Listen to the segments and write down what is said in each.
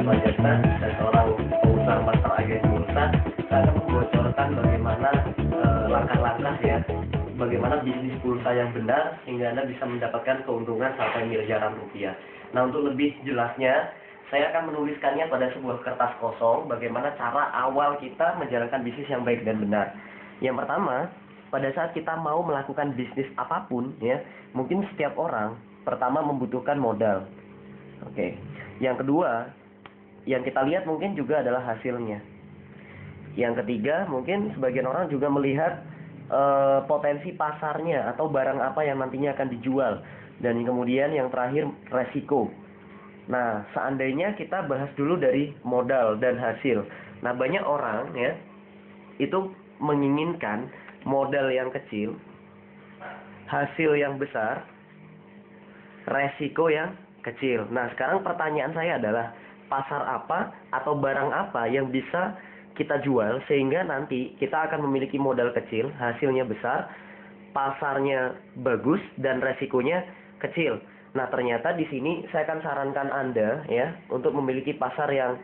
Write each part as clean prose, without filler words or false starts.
Panjaitan dan seorang pengusaha master agen bursa. Saya akan membocorkan bagaimana langkah-langkah ya, bagaimana bisnis pulsa yang benar sehingga Anda bisa mendapatkan keuntungan sampai miliaran rupiah. Nah, untuk lebih jelasnya, saya akan menuliskannya pada sebuah kertas kosong bagaimana cara awal kita menjalankan bisnis yang baik dan benar. Yang pertama, pada saat kita mau melakukan bisnis apapun ya, mungkin setiap orang pertama membutuhkan modal. Oke. Yang kedua, yang kita lihat mungkin juga adalah hasilnya. Yang ketiga, mungkin sebagian orang juga melihat potensi pasarnya atau barang apa yang nantinya akan dijual. Dan kemudian yang terakhir, resiko. Nah, seandainya kita bahas dulu dari modal dan hasil. Nah, banyak orang ya itu menginginkan modal yang kecil, hasil yang besar, resiko yang kecil. Nah, sekarang pertanyaan saya adalah pasar apa atau barang apa yang bisa kita jual sehingga nanti kita akan memiliki modal kecil, hasilnya besar, pasarnya bagus dan resikonya kecil. Nah, ternyata di sini saya akan sarankan Anda ya untuk memiliki pasar yang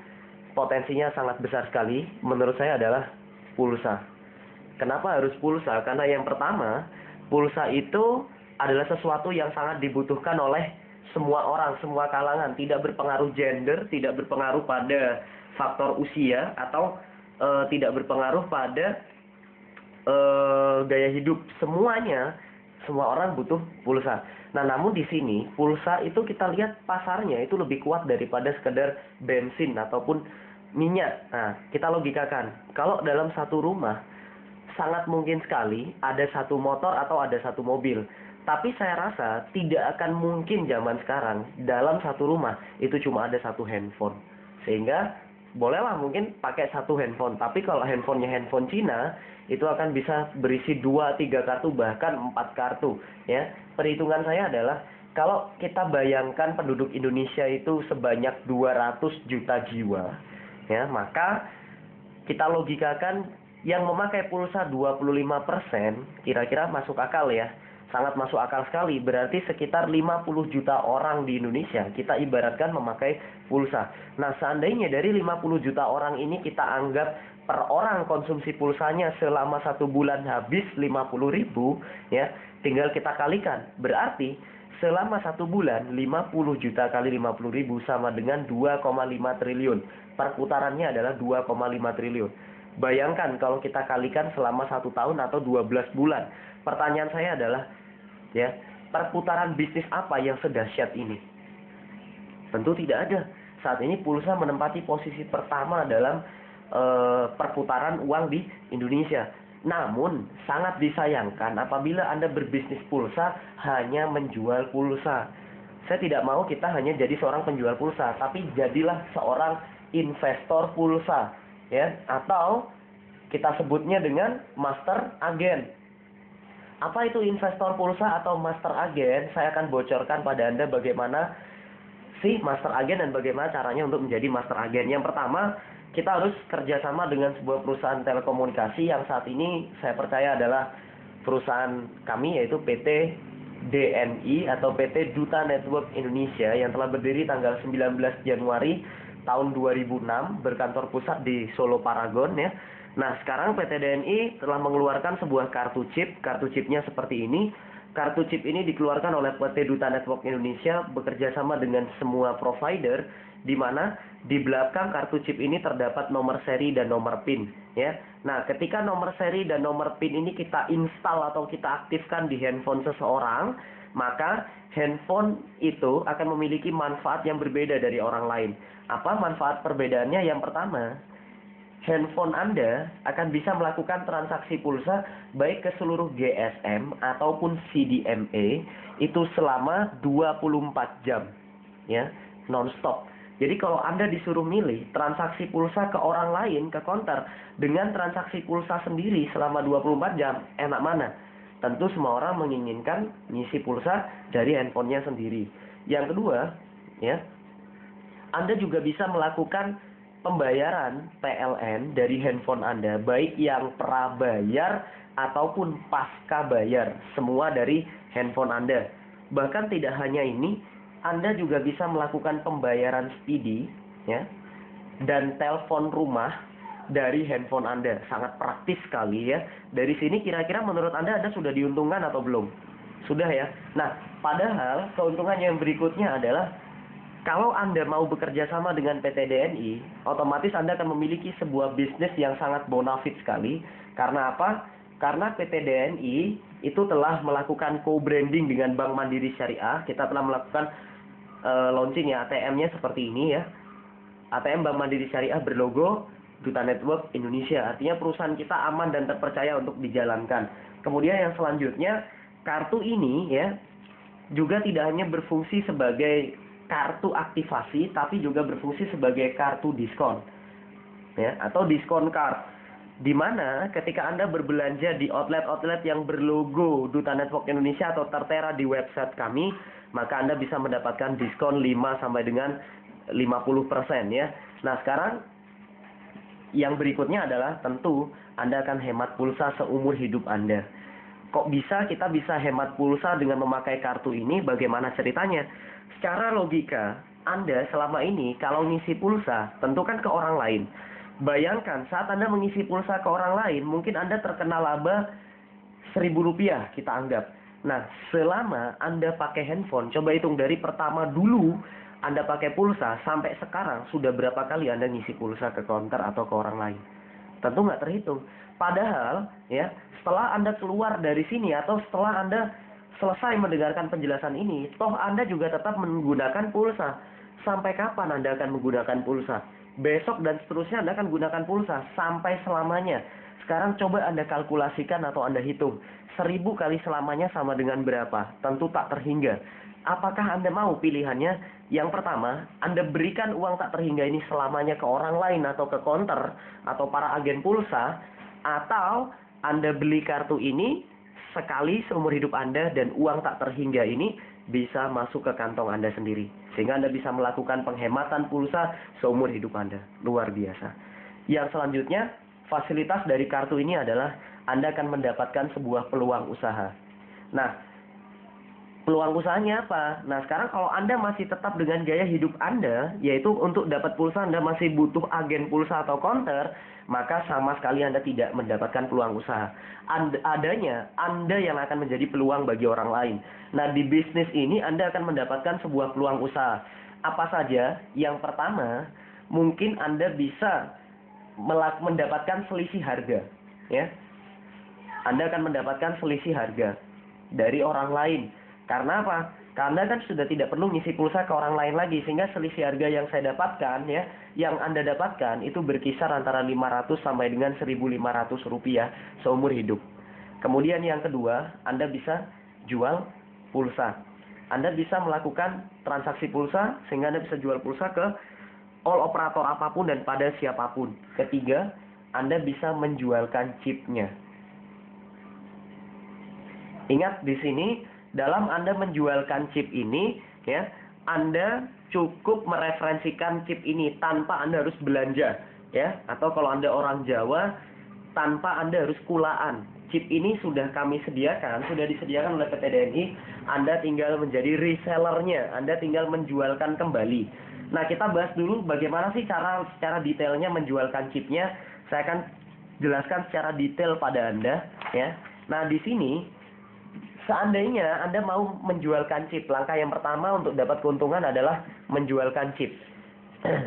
potensinya sangat besar sekali. Menurut saya adalah pulsa. Kenapa harus pulsa? Karena yang pertama, pulsa itu adalah sesuatu yang sangat dibutuhkan oleh semua orang, semua kalangan. Tidak berpengaruh gender, tidak berpengaruh pada faktor usia, atau tidak berpengaruh pada gaya hidup. Semuanya, semua orang butuh pulsa. Nah, namun di sini pulsa itu kita lihat pasarnya itu lebih kuat daripada sekedar bensin ataupun minyak. Nah, kita logikakan, kalau dalam satu rumah sangat mungkin sekali ada satu motor atau ada satu mobil. Tapi saya rasa tidak akan mungkin zaman sekarang dalam satu rumah itu cuma ada satu handphone. Sehingga bolehlah mungkin pakai satu handphone, tapi kalau handphonenya handphone Cina, itu akan bisa berisi 2-3 kartu, bahkan 4 kartu. Ya, perhitungan saya adalah kalau kita bayangkan penduduk Indonesia itu sebanyak 200 juta jiwa, ya, maka kita logikakan yang memakai pulsa 25%, kira-kira masuk akal ya. Sangat masuk akal sekali, berarti sekitar 50 juta orang di Indonesia kita ibaratkan memakai pulsa. Nah, seandainya dari 50 juta orang ini kita anggap per orang konsumsi pulsanya selama 1 bulan habis 50.000, ya, tinggal kita kalikan. Berarti selama 1 bulan 50 juta kali 50.000 sama dengan 2,5 triliun. Perputarannya adalah 2,5 triliun. Bayangkan kalau kita kalikan selama 1 tahun atau 12 bulan. Pertanyaan saya adalah, ya, perputaran bisnis apa yang sedahsyat ini? Tentu tidak ada. Saat ini pulsa menempati posisi pertama dalam perputaran uang di Indonesia. Namun sangat disayangkan apabila Anda berbisnis pulsa hanya menjual pulsa. Saya tidak mau kita hanya jadi seorang penjual pulsa, tapi jadilah seorang investor pulsa, ya, atau kita sebutnya dengan master agen. Apa itu investor pulsa atau master agen? Saya akan bocorkan pada Anda bagaimana si master agen dan bagaimana caranya untuk menjadi master agen. Yang pertama, kita harus kerjasama dengan sebuah perusahaan telekomunikasi yang saat ini saya percaya adalah perusahaan kami, yaitu PT DNI atau PT Duta Network Indonesia yang telah berdiri tanggal 19 Januari tahun 2006, berkantor pusat di Solo Paragon, ya. Nah, sekarang PT DNI telah mengeluarkan sebuah kartu chip. Kartu chipnya seperti ini. Kartu chip ini dikeluarkan oleh PT Duta Network Indonesia bekerja sama dengan semua provider, di mana di belakang kartu chip ini terdapat nomor seri dan nomor PIN, ya. Nah, ketika nomor seri dan nomor PIN ini kita install atau kita aktifkan di handphone seseorang, maka handphone itu akan memiliki manfaat yang berbeda dari orang lain. Apa manfaat perbedaannya? Yang pertama, handphone Anda akan bisa melakukan transaksi pulsa baik ke seluruh GSM ataupun CDMA itu selama 24 jam, ya, non-stop. Jadi kalau Anda disuruh milih transaksi pulsa ke orang lain, ke counter, dengan transaksi pulsa sendiri selama 24 jam, enak mana? Tentu semua orang menginginkan ngisi pulsa dari handphonenya sendiri. Yang kedua, ya, Anda juga bisa melakukan pembayaran PLN dari handphone Anda, baik yang prabayar ataupun pasca bayar, semua dari handphone Anda. Bahkan tidak hanya ini, Anda juga bisa melakukan pembayaran speedy, ya, dan telepon rumah dari handphone Anda. Sangat praktis sekali ya. Dari sini kira-kira menurut Anda sudah diuntungkan atau belum? Sudah ya. Nah, padahal keuntungan yang berikutnya adalah kalau Anda mau bekerja sama dengan PT DNI, otomatis Anda akan memiliki sebuah bisnis yang sangat bonafit sekali. Karena apa? Karena PT DNI itu telah melakukan co-branding dengan Bank Mandiri Syariah. Kita telah melakukan launching ya ATM-nya seperti ini ya. ATM Bank Mandiri Syariah berlogo Duta Network Indonesia. Artinya perusahaan kita aman dan terpercaya untuk dijalankan. Kemudian yang selanjutnya, kartu ini ya juga tidak hanya berfungsi sebagai kartu aktivasi, tapi juga berfungsi sebagai kartu diskon ya, atau diskon card, di mana ketika Anda berbelanja di outlet-outlet yang berlogo Duta Network Indonesia atau tertera di website kami, maka Anda bisa mendapatkan diskon 5 sampai dengan 50% ya. Nah, sekarang yang berikutnya adalah tentu Anda akan hemat pulsa seumur hidup Anda. Kok kita bisa hemat pulsa dengan memakai kartu ini? Bagaimana ceritanya? Secara logika, Anda selama ini kalau ngisi pulsa, tentu kan ke orang lain. Bayangkan saat Anda mengisi pulsa ke orang lain, mungkin Anda terkena laba Rp1.000 kita anggap. Nah, selama Anda pakai handphone, coba hitung dari pertama dulu Anda pakai pulsa sampai sekarang sudah berapa kali Anda ngisi pulsa ke counter atau ke orang lain? Tentu nggak terhitung. Padahal ya, setelah Anda keluar dari sini atau setelah Anda selesai mendengarkan penjelasan ini, toh Anda juga tetap menggunakan pulsa. Sampai kapan Anda akan menggunakan pulsa? Besok dan seterusnya Anda akan gunakan pulsa sampai selamanya. Sekarang coba Anda kalkulasikan atau Anda hitung. 1.000 kali selamanya sama dengan berapa? Tentu tak terhingga. Apakah Anda mau pilihannya? Yang pertama, Anda berikan uang tak terhingga ini selamanya ke orang lain atau ke counter atau para agen pulsa, atau Anda beli kartu ini sekali seumur hidup Anda dan uang tak terhingga ini bisa masuk ke kantong Anda sendiri. Sehingga Anda bisa melakukan penghematan pulsa seumur hidup Anda. Luar biasa. Yang selanjutnya, fasilitas dari kartu ini adalah Anda akan mendapatkan sebuah peluang usaha. Nah, peluang usahanya apa? Nah, sekarang kalau Anda masih tetap dengan gaya hidup Anda, yaitu untuk dapat pulsa Anda masih butuh agen pulsa atau counter, maka sama sekali Anda tidak mendapatkan peluang usaha. Adanya Anda yang akan menjadi peluang bagi orang lain. Nah, di bisnis ini Anda akan mendapatkan sebuah peluang usaha. Apa saja? Yang pertama, mungkin Anda bisa mendapatkan selisih harga. Ya, Anda akan mendapatkan selisih harga dari orang lain. Karena apa? Karena kan sudah tidak perlu ngisi pulsa ke orang lain lagi, sehingga selisih harga yang saya dapatkan ya, yang Anda dapatkan itu berkisar antara 500 sampai dengan 1.500 rupiah seumur hidup. Kemudian yang kedua, Anda bisa jual pulsa. Anda bisa melakukan transaksi pulsa sehingga Anda bisa jual pulsa ke all operator apapun dan pada siapapun. Ketiga, Anda bisa menjualkan chipnya. Ingat di sini, dalam Anda menjualkan chip ini, ya, Anda cukup mereferensikan chip ini tanpa Anda harus belanja, ya. Atau kalau Anda orang Jawa, tanpa Anda harus kulaan. Chip ini sudah kami sediakan, sudah disediakan oleh PT DNI. Anda tinggal menjadi resellernya, Anda tinggal menjualkan kembali. Nah, kita bahas dulu bagaimana sih secara detailnya menjualkan chipnya. Saya akan jelaskan secara detail pada Anda, ya. Nah, di sini seandainya Anda mau menjualkan chip, langkah yang pertama untuk dapat keuntungan adalah menjualkan chip.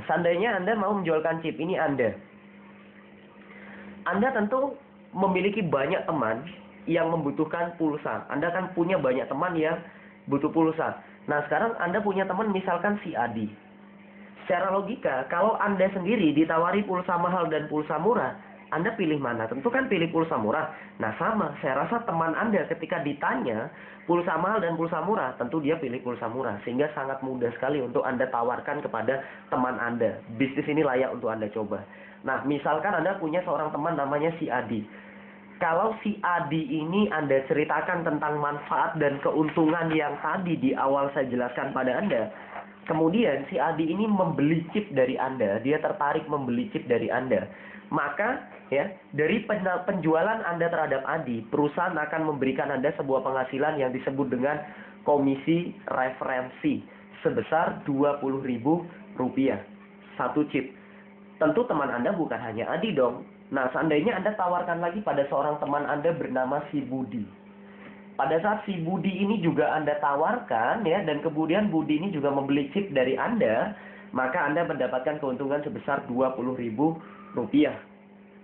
Seandainya Anda mau menjualkan chip ini, Anda tentu memiliki banyak teman yang membutuhkan pulsa. Anda kan punya banyak teman yang butuh pulsa. Nah, sekarang Anda punya teman misalkan si Adi. Secara logika, kalau Anda sendiri ditawari pulsa mahal dan pulsa murah, Anda pilih mana? Tentu kan pilih pulsa murah. Nah, sama, saya rasa teman Anda ketika ditanya pulsa mahal dan pulsa murah, tentu dia pilih pulsa murah. Sehingga sangat mudah sekali untuk Anda tawarkan kepada teman Anda. Bisnis ini layak untuk Anda coba. Nah, misalkan Anda punya seorang teman namanya si Adi. Kalau si Adi ini Anda ceritakan tentang manfaat dan keuntungan yang tadi di awal saya jelaskan pada Anda, kemudian si Adi ini membeli chip dari Anda, dia tertarik membeli chip dari Anda, maka ya, dari penjualan Anda terhadap Adi, perusahaan akan memberikan Anda sebuah penghasilan yang disebut dengan komisi referensi sebesar Rp20.000 satu chip. tentu teman Anda bukan hanya Adi dong. Nah, seandainya Anda tawarkan lagi pada seorang teman Anda bernama si Budi. Pada saat si Budi ini juga Anda tawarkan ya, dan kemudian Budi ini juga membeli chip dari Anda, maka Anda mendapatkan keuntungan sebesar Rp20.000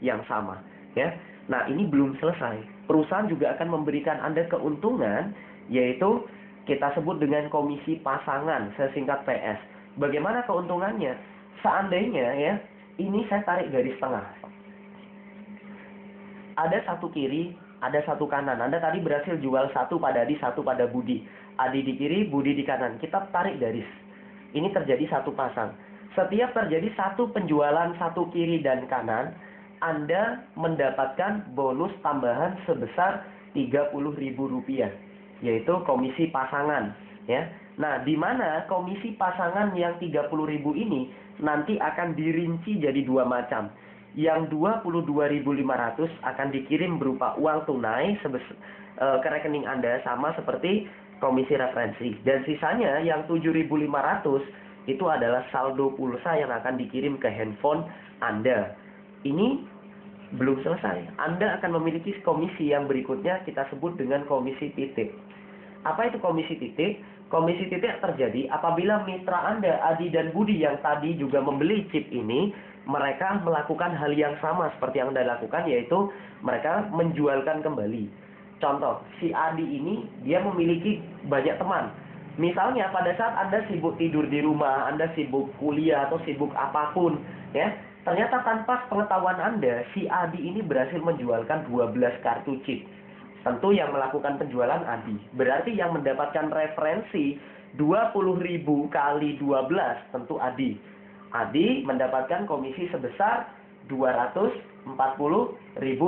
yang sama ya. Nah, ini belum selesai. Perusahaan juga akan memberikan Anda keuntungan, yaitu kita sebut dengan komisi pasangan, sesingkat PS. Bagaimana keuntungannya? Seandainya ya, ini saya tarik garis tengah. Ada satu kiri, ada satu kanan. Anda tadi berhasil jual satu pada Adi, satu pada Budi. Adi di kiri, Budi di kanan. Kita tarik garis. Ini terjadi satu pasang. Setiap terjadi satu penjualan satu kiri dan kanan, Anda mendapatkan bonus tambahan sebesar Rp30.000, yaitu komisi pasangan. Ya. Nah, di mana komisi pasangan yang Rp30.000 ini nanti akan dirinci jadi dua macam. Yang Rp22.500 akan dikirim berupa uang tunai ke rekening Anda, sama seperti komisi referensi. Dan sisanya yang Rp7.500 itu adalah saldo pulsa yang akan dikirim ke handphone Anda. Ini belum selesai. Anda akan memiliki komisi yang berikutnya, kita sebut dengan komisi titik. Apa itu komisi titik? Komisi titik terjadi apabila mitra Anda, Adi dan Budi yang tadi juga membeli chip ini, mereka melakukan hal yang sama seperti yang Anda lakukan, yaitu mereka menjualkan kembali. Contoh, si Adi ini dia memiliki banyak teman. Misalnya pada saat Anda sibuk tidur di rumah, Anda sibuk kuliah atau sibuk apapun, ya, ternyata tanpa pengetahuan Anda, si Adi ini berhasil menjualkan 12 kartu chip. Tentu yang melakukan penjualan Adi. Berarti yang mendapatkan referensi Rp20.000 kali 12 tentu Adi. Adi mendapatkan komisi sebesar Rp240.000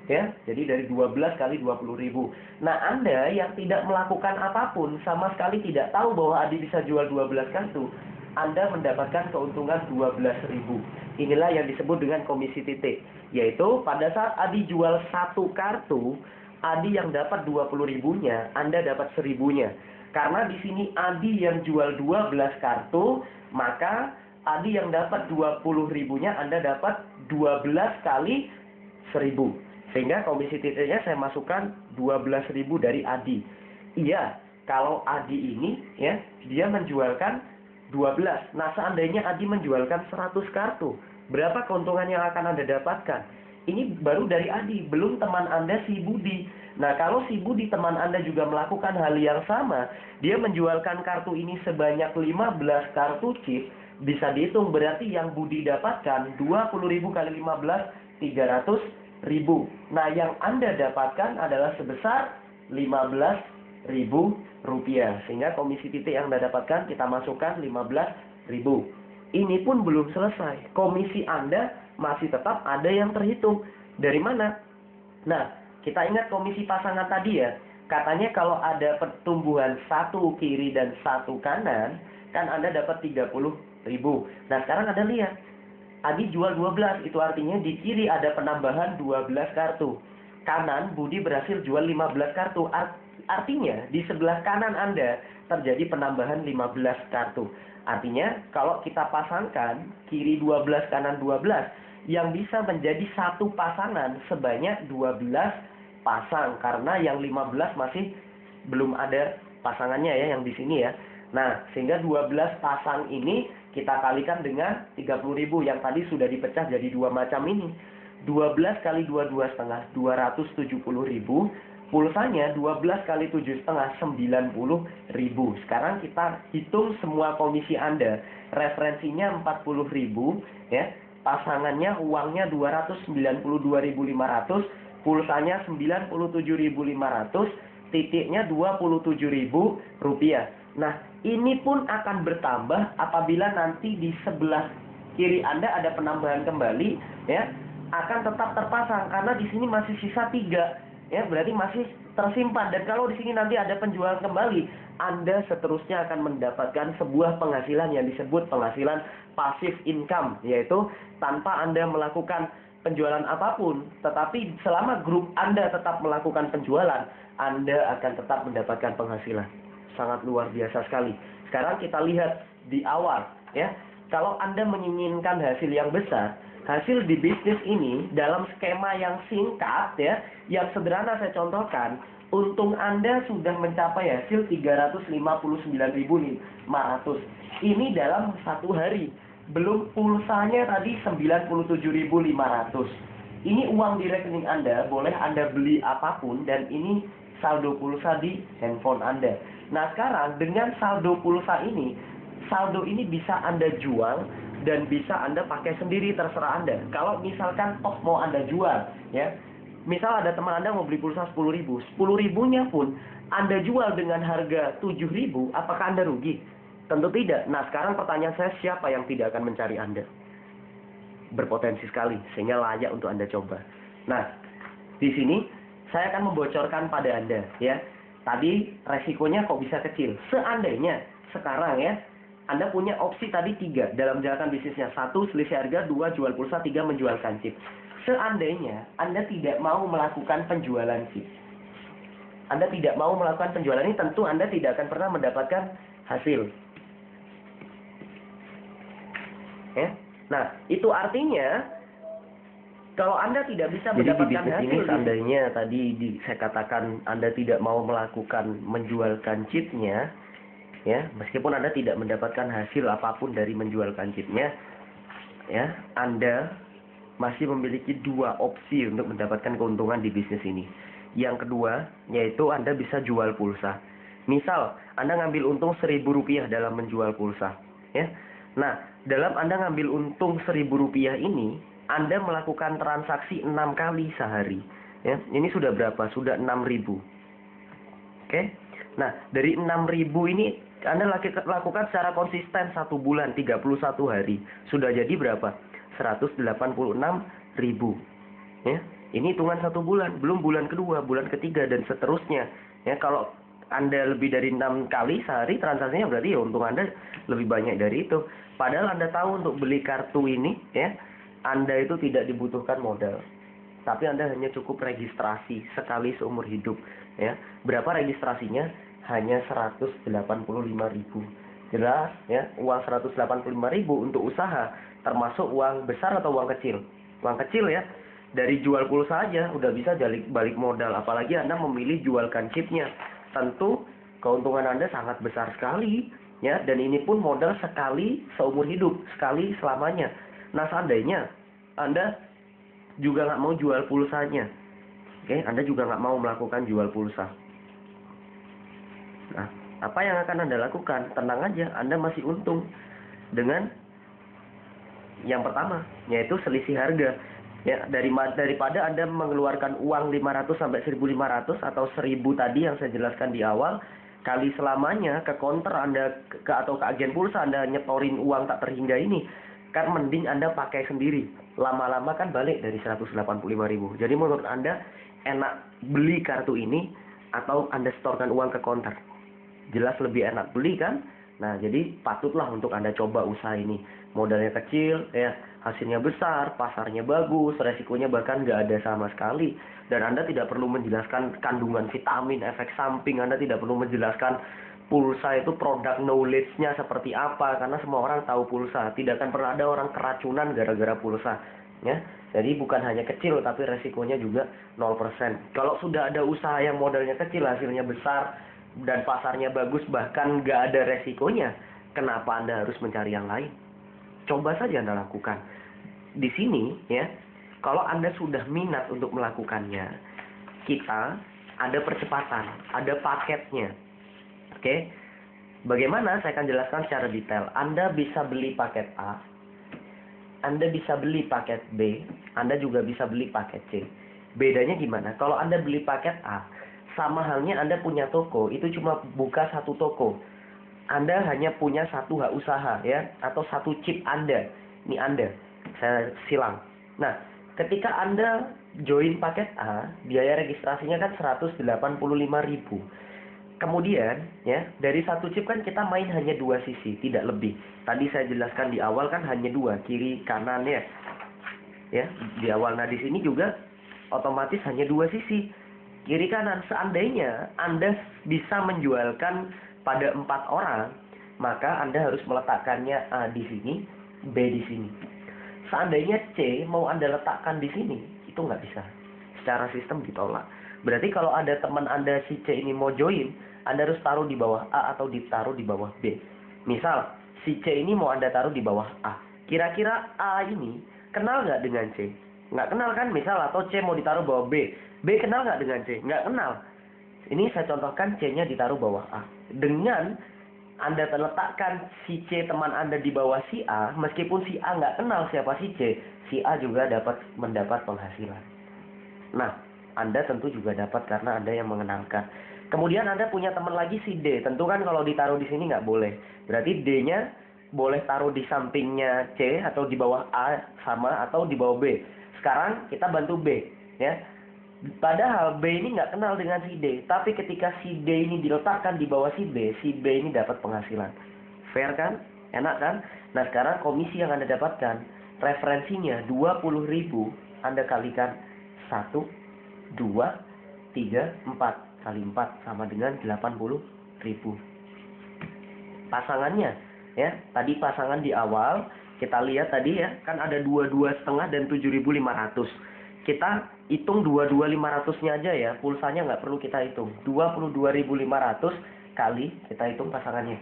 ya. Jadi dari 12 kali 20.000. Nah, Anda yang tidak melakukan apapun, sama sekali tidak tahu bahwa Adi bisa jual 12 kartu, Anda mendapatkan keuntungan 12.000. Inilah yang disebut dengan komisi titik. Yaitu pada saat Adi jual satu kartu, Adi yang dapat 20.000-nya, Anda dapat 1.000-nya. Karena di sini Adi yang jual 12 kartu, maka Adi yang dapat 20.000-nya, Anda dapat 12 kali 1.000. Sehingga komisi titiknya saya masukkan 12.000 dari Adi. Iya, kalau Adi ini ya, dia menjualkan 12. Nah, seandainya Adi menjualkan 100 kartu, berapa keuntungan yang akan Anda dapatkan? Ini baru dari Adi, belum teman Anda si Budi. Nah, kalau si Budi teman Anda juga melakukan hal yang sama, dia menjualkan kartu ini sebanyak 15 kartu chip, bisa dihitung berarti yang Budi dapatkan 20.000 kali 15, 300.000. Nah, yang Anda dapatkan adalah sebesar Rp15.000. Sehingga komisi titik yang Anda dapatkan kita masukkan 15.000. Ini pun belum selesai. Komisi Anda masih tetap ada yang terhitung. Dari mana? Nah, kita ingat komisi pasangan tadi ya. Katanya kalau ada pertumbuhan satu kiri dan satu kanan, kan Anda dapat 30.000. Nah, sekarang Anda lihat. Adi jual 12, itu artinya di kiri ada penambahan 12 kartu. Kanan, Budi berhasil jual 15 kartu. Artinya, di sebelah kanan Anda terjadi penambahan 15 kartu. Artinya, kalau kita pasangkan, kiri 12, kanan 12, yang bisa menjadi satu pasangan sebanyak 12 pasang. Karena yang 15 masih belum ada pasangannya ya, yang di sini ya. Nah, sehingga 12 pasang ini kita kalikan dengan 30.000 yang tadi sudah dipecah jadi dua macam ini. 12 kali 22,5, 270.000. Pulsanya 12 kali 7,5, 90.000. Sekarang kita hitung semua komisi Anda. Referensinya 40.000 ya. Pasangannya uangnya 292.500, pulsanya 97.500, titiknya Rp27.000. Nah, ini pun akan bertambah apabila nanti di sebelah kiri Anda ada penambahan kembali, ya, akan tetap terpasang karena di sini masih sisa 3, ya, berarti masih tersimpan. Dan kalau di sini nanti ada penjualan kembali, Anda seterusnya akan mendapatkan sebuah penghasilan yang disebut penghasilan passive income, yaitu tanpa Anda melakukan penjualan apapun, tetapi selama grup Anda tetap melakukan penjualan, Anda akan tetap mendapatkan penghasilan. Sangat luar biasa sekali. Sekarang kita lihat di awal, ya. kalau Anda menginginkan hasil yang besar, hasil di bisnis ini dalam skema yang singkat ya, yang sederhana saya contohkan, untung Anda sudah mencapai hasil 359.500. Ini dalam satu hari. Belum pulsanya tadi 97.500. Ini uang di rekening Anda, boleh Anda beli apapun, dan ini saldo pulsa di handphone Anda. Nah sekarang dengan saldo pulsa ini, saldo ini bisa Anda jual dan bisa Anda pakai sendiri, terserah Anda. Kalau misalkan toh mau Anda jual, ya, misal ada teman Anda mau beli pulsa 10.000, 10.000-nya pun Anda jual dengan harga 7.000, apakah Anda rugi? Tentu tidak. Nah sekarang pertanyaan saya, siapa yang tidak akan mencari Anda? Berpotensi sekali, sehingga layak untuk Anda coba. Nah, di sini saya akan membocorkan pada Anda, ya. Tadi resikonya kok bisa kecil. Seandainya sekarang ya, Anda punya opsi tadi 3 dalam menjalankan bisnisnya. 1, selisih harga. 2, jual pulsa. 3, menjualkan chip. Seandainya Anda tidak mau melakukan penjualan chip, Anda tidak mau melakukan penjualan ini, tentu Anda tidak akan pernah mendapatkan hasil. Ya. Nah, itu artinya kalau Anda tidak bisa mendapatkan hasil ini, seandainya tadi saya katakan Anda tidak mau melakukan menjualkan chipnya, ya, meskipun Anda tidak mendapatkan hasil apapun dari menjualkan chipnya, ya, Anda masih memiliki 2 opsi untuk mendapatkan keuntungan di bisnis ini. Yang kedua, yaitu Anda bisa jual pulsa. Misal, Anda ngambil untung Rp1.000 dalam menjual pulsa, ya. Nah, dalam Anda ngambil untung Rp1.000 ini, Anda melakukan transaksi 6 kali sehari. Ya, ini sudah berapa? Sudah 6.000. Oke? Nah, dari 6.000 ini Anda lakukan secara konsisten 1 bulan, 31 hari. Sudah jadi berapa? 186.000. Ya, ini hitungan 1 bulan, belum bulan kedua, bulan ketiga, dan seterusnya. Ya, kalau Anda lebih dari 6 kali sehari transaksinya, berarti ya untung Anda lebih banyak dari itu. Padahal Anda tahu untuk beli kartu ini, ya, Anda itu tidak dibutuhkan modal. Tapi Anda hanya cukup registrasi sekali seumur hidup. Ya. Berapa registrasinya? Hanya 185.000. Jelas, ya, uang 185.000 untuk usaha, termasuk uang besar atau uang kecil? Uang kecil ya. Dari jual pulsa aja udah bisa balik modal, apalagi Anda memilih jualkan chipnya. Tentu keuntungan Anda sangat besar sekali, ya, dan ini pun modal sekali seumur hidup, sekali selamanya. Nah, seandainya Anda juga nggak mau jual pulsanya, oke, Anda juga nggak mau melakukan jual pulsa. Nah, apa yang akan Anda lakukan? Tenang aja, Anda masih untung dengan yang pertama, yaitu selisih harga. Ya, daripada Anda mengeluarkan uang 500 sampai 1.500 atau 1.000 tadi yang saya jelaskan di awal, kali selamanya ke counter Anda atau ke agen pulsa Anda nyetorin uang tak terhingga ini, kan mending Anda pakai sendiri. Lama-lama kan balik dari 185.000. Jadi menurut Anda enak beli kartu ini atau Anda setorkan uang ke counter? Jelas lebih enak beli kan? Nah, jadi patutlah untuk Anda coba usaha ini. Modalnya kecil, ya, hasilnya besar, pasarnya bagus, resikonya bahkan nggak ada sama sekali. Dan Anda tidak perlu menjelaskan kandungan vitamin, efek samping. Anda tidak perlu menjelaskan pulsa itu produk knowledge-nya seperti apa. Karena semua orang tahu pulsa. Tidak akan pernah ada orang keracunan gara-gara pulsa. Ya, jadi bukan hanya kecil, tapi resikonya juga 0%. Kalau sudah ada usaha yang modalnya kecil, hasilnya besar, dan pasarnya bagus, bahkan nggak ada resikonya, kenapa Anda harus mencari yang lain? Coba saja Anda lakukan. Di sini, ya, kalau Anda sudah minat untuk melakukannya, kita ada percepatan, ada paketnya. Oke? Bagaimana? Saya akan jelaskan secara detail. Anda bisa beli paket A, Anda bisa beli paket B, Anda juga bisa beli paket C. Bedanya gimana? Kalau Anda beli paket A, sama halnya Anda punya toko, itu cuma buka 1 toko. Anda hanya punya 1 hak usaha, ya, atau 1 chip Anda. Ini Anda. Saya silang. Nah, ketika Anda join paket A, biaya registrasinya kan 185.000. Kemudian, ya, dari 1 chip kan kita main hanya 2 sisi, tidak lebih. Tadi saya jelaskan di awal kan hanya 2, kiri kanan, ya. Ya, di awal. Nah, di sini juga otomatis hanya 2 sisi, kiri kanan. Seandainya Anda bisa menjualkan pada 4 orang, maka Anda harus meletakkannya A di sini, B di sini. Seandainya C mau Anda letakkan di sini, itu nggak bisa. Secara sistem ditolak. Berarti kalau ada teman Anda si C ini mau join, Anda harus taruh di bawah A atau ditaruh di bawah B. Misal, si C ini mau Anda taruh di bawah A. Kira-kira A ini kenal nggak dengan C? Nggak kenal kan? Misal, atau C mau ditaruh bawah B. B kenal nggak dengan C? Nggak kenal. Ini saya contohkan C-nya ditaruh bawah A. Dengan Anda letakkan si C teman Anda di bawah si A, meskipun si A nggak kenal siapa si A juga dapat mendapat penghasilan. Nah, Anda tentu juga dapat karena Anda yang mengenalkan. Kemudian Anda punya teman lagi si D. Tentu kan kalau ditaruh di sini nggak boleh. Berarti D-nya boleh taruh di sampingnya C atau di bawah A sama atau di bawah B. Sekarang kita bantu B, ya. Padahal B ini nggak kenal dengan si D, tapi ketika si D ini diletakkan di bawah si B ini dapat penghasilan. Fair kan? Enak kan? Nah, sekarang komisi yang Anda dapatkan, referensinya 20.000, Anda kalikan 1, 2, 3, 4. Kali 4 sama dengan 80.000. Pasangannya, ya, tadi pasangan di awal, kita lihat tadi ya, kan ada 22,5 dan 7.500. Kita hitung 22.500-nya aja ya, pulsanya nggak perlu kita hitung. 22.500 kali, kita hitung pasangannya.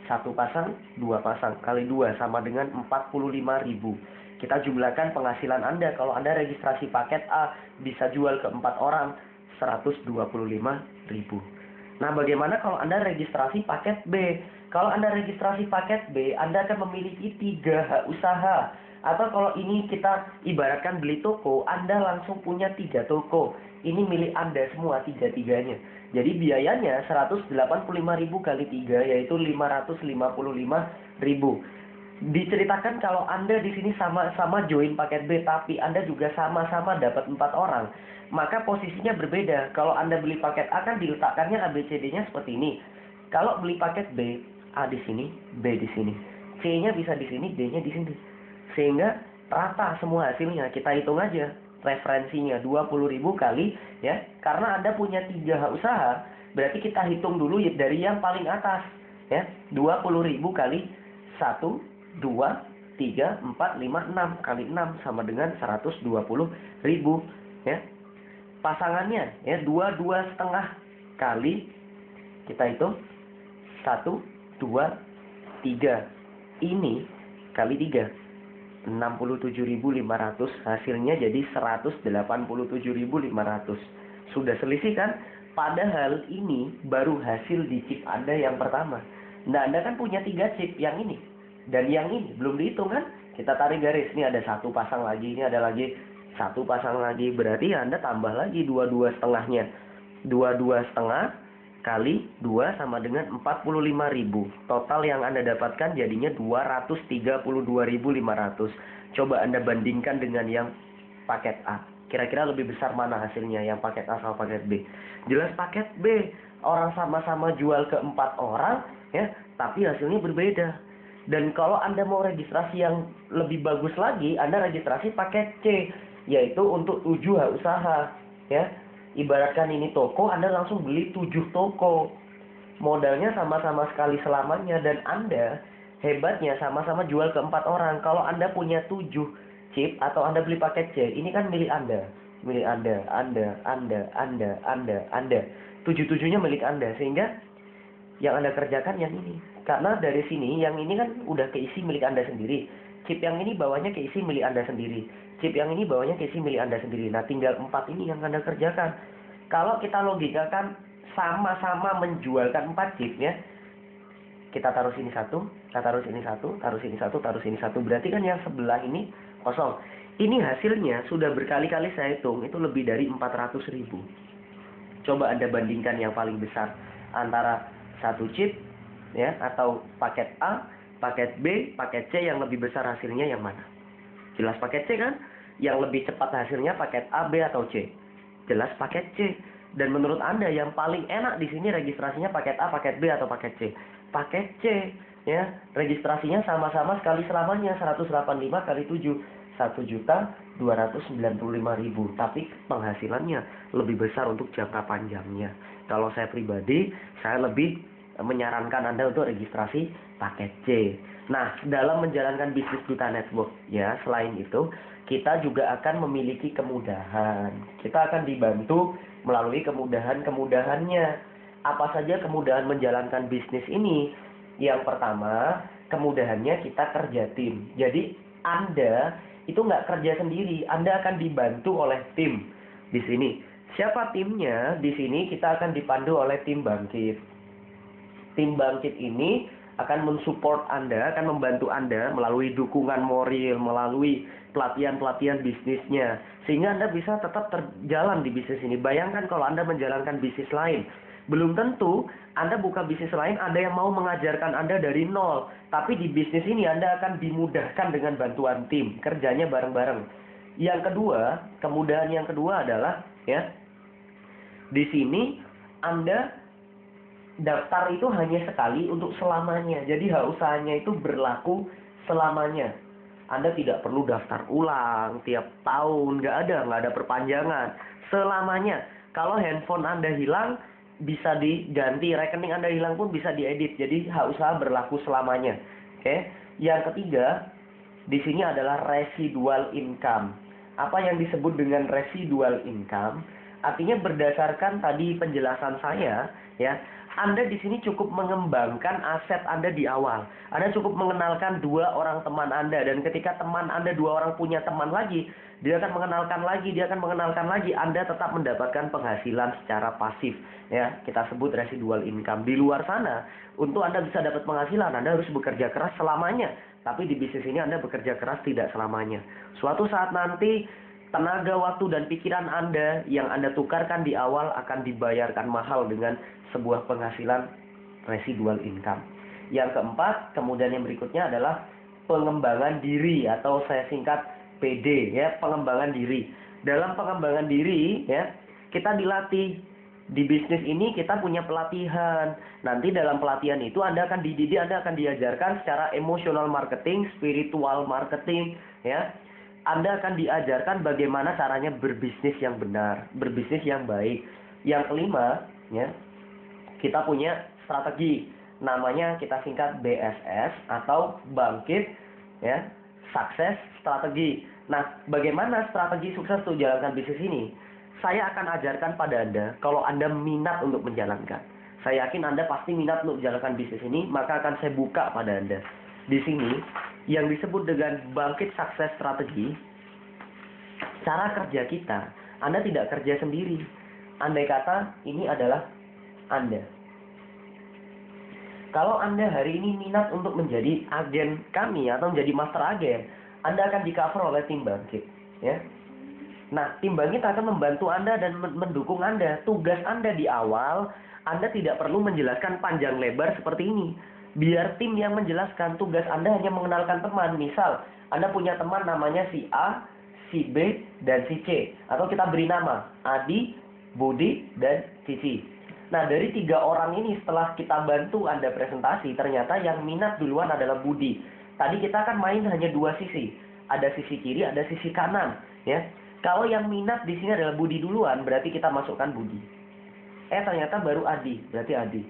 1 pasang, 2 pasang, kali 2 sama dengan 45.000. Kita jumlahkan penghasilan Anda. Kalau Anda registrasi paket A, bisa jual ke 4 orang, 125.000. Nah, bagaimana kalau Anda registrasi paket B? Kalau Anda registrasi paket B, Anda akan memiliki 3 hak usaha. Atau kalau ini kita ibaratkan beli toko, Anda langsung punya 3 toko. Ini milik Anda semua, 3-tiganya. Jadi biayanya 185.000 kali 3, yaitu 555.000. Diceritakan kalau Anda di sini sama-sama join paket B, tapi Anda juga sama-sama dapat 4 orang. Maka posisinya berbeda. Kalau Anda beli paket A kan diletakkannya ABCD-nya seperti ini. Kalau beli paket B, A di sini, B di sini. C-nya bisa di sini, D-nya di sini. Sehingga rata semua hasilnya. Kita hitung aja referensinya 20.000 kali ya. Karena Anda punya 3 hak usaha, berarti kita hitung dulu dari yang paling atas ya. 20.000 kali 1, 2, 3, 4, 5, 6 kali 6 sama dengan 120.000 ya. Pasangannya ya 22,5 kali kita hitung 1, 2, 3. Ini kali 3. 67.500, hasilnya jadi 187.500. Sudah selisih kan? Padahal ini baru hasil di chip Anda yang pertama. Nah, Anda kan punya 3 chip, yang ini dan yang ini belum dihitung kan? Kita tarik garis, ini ada 1 pasang lagi, ini ada lagi 1 pasang lagi, berarti Anda tambah lagi 22,5-nya. 22,5 kali 2 sama dengan 45.000. Total yang Anda dapatkan jadinya 232.500. Coba Anda bandingkan dengan yang paket A. Kira-kira lebih besar mana hasilnya, yang paket A sama paket B? Jelas paket B. Orang sama-sama jual ke 4 orang, ya, tapi hasilnya berbeda. Dan kalau Anda mau registrasi yang lebih bagus lagi, Anda registrasi paket C, yaitu untuk 7 hak usaha, ya. Ibaratkan ini toko, Anda langsung beli 7 toko. Modalnya sama-sama sekali selamanya. Dan Anda hebatnya sama-sama jual ke 4 orang. Kalau Anda punya 7 chip atau Anda beli paket C, ini kan milik Anda. Milik Anda. 7-7-nya milik Anda. Sehingga yang Anda kerjakan yang ini. Karena dari sini, yang ini kan udah keisi milik Anda sendiri. Chip yang ini bawahnya keisi milik Anda sendiri. Chip yang ini bawahnya keisi milik Anda sendiri. Nah, tinggal 4 ini yang Anda kerjakan. Kalau kita logikakan sama-sama menjualkan 4 chip ya. Kita taruh sini 1, kita taruh sini 1, taruh sini 1, taruh sini 1. Berarti kan yang sebelah ini kosong. Ini hasilnya sudah berkali-kali saya hitung, itu lebih dari 400.000. Coba Anda bandingkan yang paling besar antara 1 chip ya atau paket A, paket B, paket C, yang lebih besar hasilnya yang mana? Jelas paket C kan? Yang lebih cepat hasilnya paket A, B, atau C? Jelas paket C. Dan menurut Anda yang paling enak di sini registrasinya paket A, paket B, atau paket C? Paket C. Ya, registrasinya sama-sama sekali selamanya, 185 kali 7, 1.295.000. Tapi penghasilannya lebih besar untuk jangka panjangnya. Kalau saya pribadi, saya lebih menyarankan Anda untuk registrasi paket C. Nah, dalam menjalankan bisnis Duta Network, ya, selain itu, kita juga akan memiliki kemudahan. Kita akan dibantu melalui kemudahan-kemudahannya. Apa saja kemudahan menjalankan bisnis ini? Yang pertama, kemudahannya kita kerja tim. Jadi, Anda itu nggak kerja sendiri, Anda akan dibantu oleh tim di sini. Siapa timnya? Di sini kita akan dipandu oleh tim bangkit. Tim bangkit ini akan mensupport Anda, akan membantu Anda melalui dukungan moral, melalui pelatihan-pelatihan bisnisnya. Sehingga Anda bisa tetap terjalan di bisnis ini. Bayangkan kalau Anda menjalankan bisnis lain. Belum tentu Anda buka bisnis lain, ada yang mau mengajarkan Anda dari nol. Tapi di bisnis ini Anda akan dimudahkan dengan bantuan tim. Kerjanya bareng-bareng. Yang kedua, kemudahan yang kedua adalah, ya, di sini Anda daftar itu hanya sekali untuk selamanya. Jadi hak usahanya itu berlaku selamanya. Anda tidak perlu daftar ulang tiap tahun, nggak ada perpanjangan. Selamanya. Kalau handphone Anda hilang, bisa diganti. Rekening Anda hilang pun bisa diedit. Jadi hak usaha berlaku selamanya. Oke. Yang ketiga, di sini adalah residual income. Apa yang disebut dengan residual income? Artinya berdasarkan tadi penjelasan saya, ya, Anda di sini cukup mengembangkan aset Anda di awal. Anda cukup mengenalkan 2 orang teman Anda, dan ketika teman Anda 2 orang punya teman lagi, dia akan mengenalkan lagi, Anda tetap mendapatkan penghasilan secara pasif. Ya, kita sebut residual income. Di luar sana, untuk Anda bisa dapat penghasilan, Anda harus bekerja keras selamanya. Tapi di bisnis ini Anda bekerja keras tidak selamanya. Suatu saat nanti, tenaga, waktu, dan pikiran Anda yang Anda tukarkan di awal akan dibayarkan mahal dengan sebuah penghasilan residual income. Yang keempat, kemudian yang berikutnya adalah pengembangan diri, atau saya singkat PD, ya, pengembangan diri. Dalam pengembangan diri, ya, kita dilatih. Di bisnis ini kita punya pelatihan. Nanti dalam pelatihan itu Anda akan dididik, Anda akan diajarkan secara emotional marketing, spiritual marketing, ya. Anda akan diajarkan bagaimana caranya berbisnis yang benar, berbisnis yang baik. Yang kelima, ya, kita punya strategi, namanya kita singkat BSS atau Bangkit, ya, Sukses Strategi. Nah, bagaimana strategi sukses untuk menjalankan bisnis ini? Saya akan ajarkan pada Anda kalau Anda minat untuk menjalankan. Saya yakin Anda pasti minat untuk menjalankan bisnis ini, maka akan saya buka pada Anda. Di sini, yang disebut dengan Bangkit Sukses Strategi, cara kerja kita, Anda tidak kerja sendiri. Andai kata ini adalah Anda. Kalau Anda hari ini minat untuk menjadi agen kami atau menjadi master agen, Anda akan di-cover oleh tim Bangkit, ya. Nah, tim Bangkit akan membantu Anda dan mendukung Anda. Tugas Anda di awal, Anda tidak perlu menjelaskan panjang lebar seperti ini. Biar tim yang menjelaskan. Tugas Anda hanya mengenalkan teman. Misal, Anda punya teman namanya si A, si B, dan si C. Atau kita beri nama Adi, Budi, dan Cici. Nah, dari 3 orang ini setelah kita bantu Anda presentasi, ternyata yang minat duluan adalah Budi. Tadi kita akan main hanya 2 sisi. Ada sisi kiri, ada sisi kanan, ya. Kalau yang minat di sini adalah Budi duluan, berarti kita masukkan Budi. Ternyata baru Adi, berarti Adi.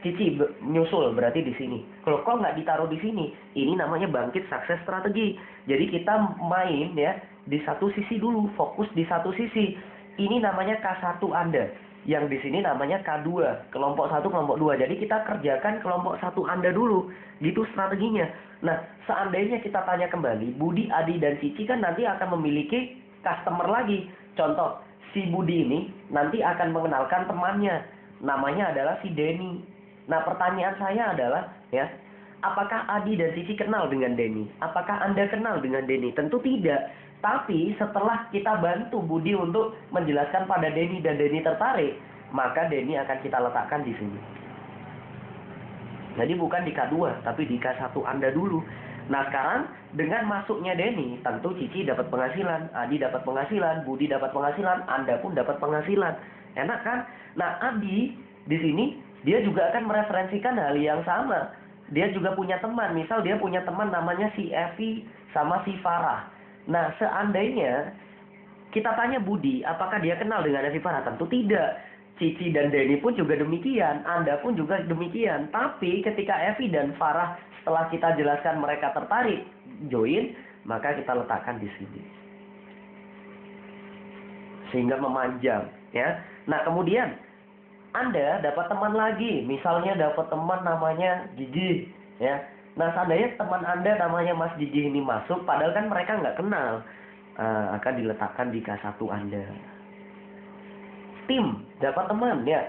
Cici nyusul, berarti di sini. Kalau kok nggak ditaruh di sini, ini namanya Bangkit Sukses Strategi. Jadi kita main, ya, di satu sisi dulu, fokus di satu sisi. Ini namanya K1 Anda. Yang di sini namanya K2, kelompok 1, kelompok 2. Jadi kita kerjakan kelompok 1 Anda dulu. Gitu strateginya. Nah, seandainya kita tanya kembali, Budi, Adi, dan Cici kan nanti akan memiliki customer lagi. Contoh, si Budi ini nanti akan mengenalkan temannya. Namanya adalah si Denny. Nah, pertanyaan saya adalah, ya, apakah Adi dan Cici kenal dengan Denny? Apakah Anda kenal dengan Denny? Tentu tidak. Tapi setelah kita bantu Budi untuk menjelaskan pada Denny dan Denny tertarik, maka Denny akan kita letakkan di sini. Jadi bukan di K2, tapi di K1 Anda dulu. Nah, sekarang dengan masuknya Denny, tentu Cici dapat penghasilan, Adi dapat penghasilan, Budi dapat penghasilan, Anda pun dapat penghasilan. Enak kan? Nah, Adi di sini dia juga akan mereferensikan hal yang sama. Dia juga punya teman. Misal dia punya teman namanya si Evi sama si Farah. Nah, seandainya kita tanya Budi, apakah dia kenal dengan Evi Farah? Tentu tidak. Cici dan Denny pun juga demikian, Anda pun juga demikian. Tapi ketika Evi dan Farah setelah kita jelaskan mereka tertarik join, maka kita letakkan di sini. Sehingga memanjang, ya. Nah, kemudian Anda dapat teman lagi, misalnya dapat teman namanya Gigi, ya. Nah, seandainya teman Anda namanya Mas Gigi ini masuk, padahal kan mereka nggak kenal, akan diletakkan di K1 Anda. Tim dapat teman, ya.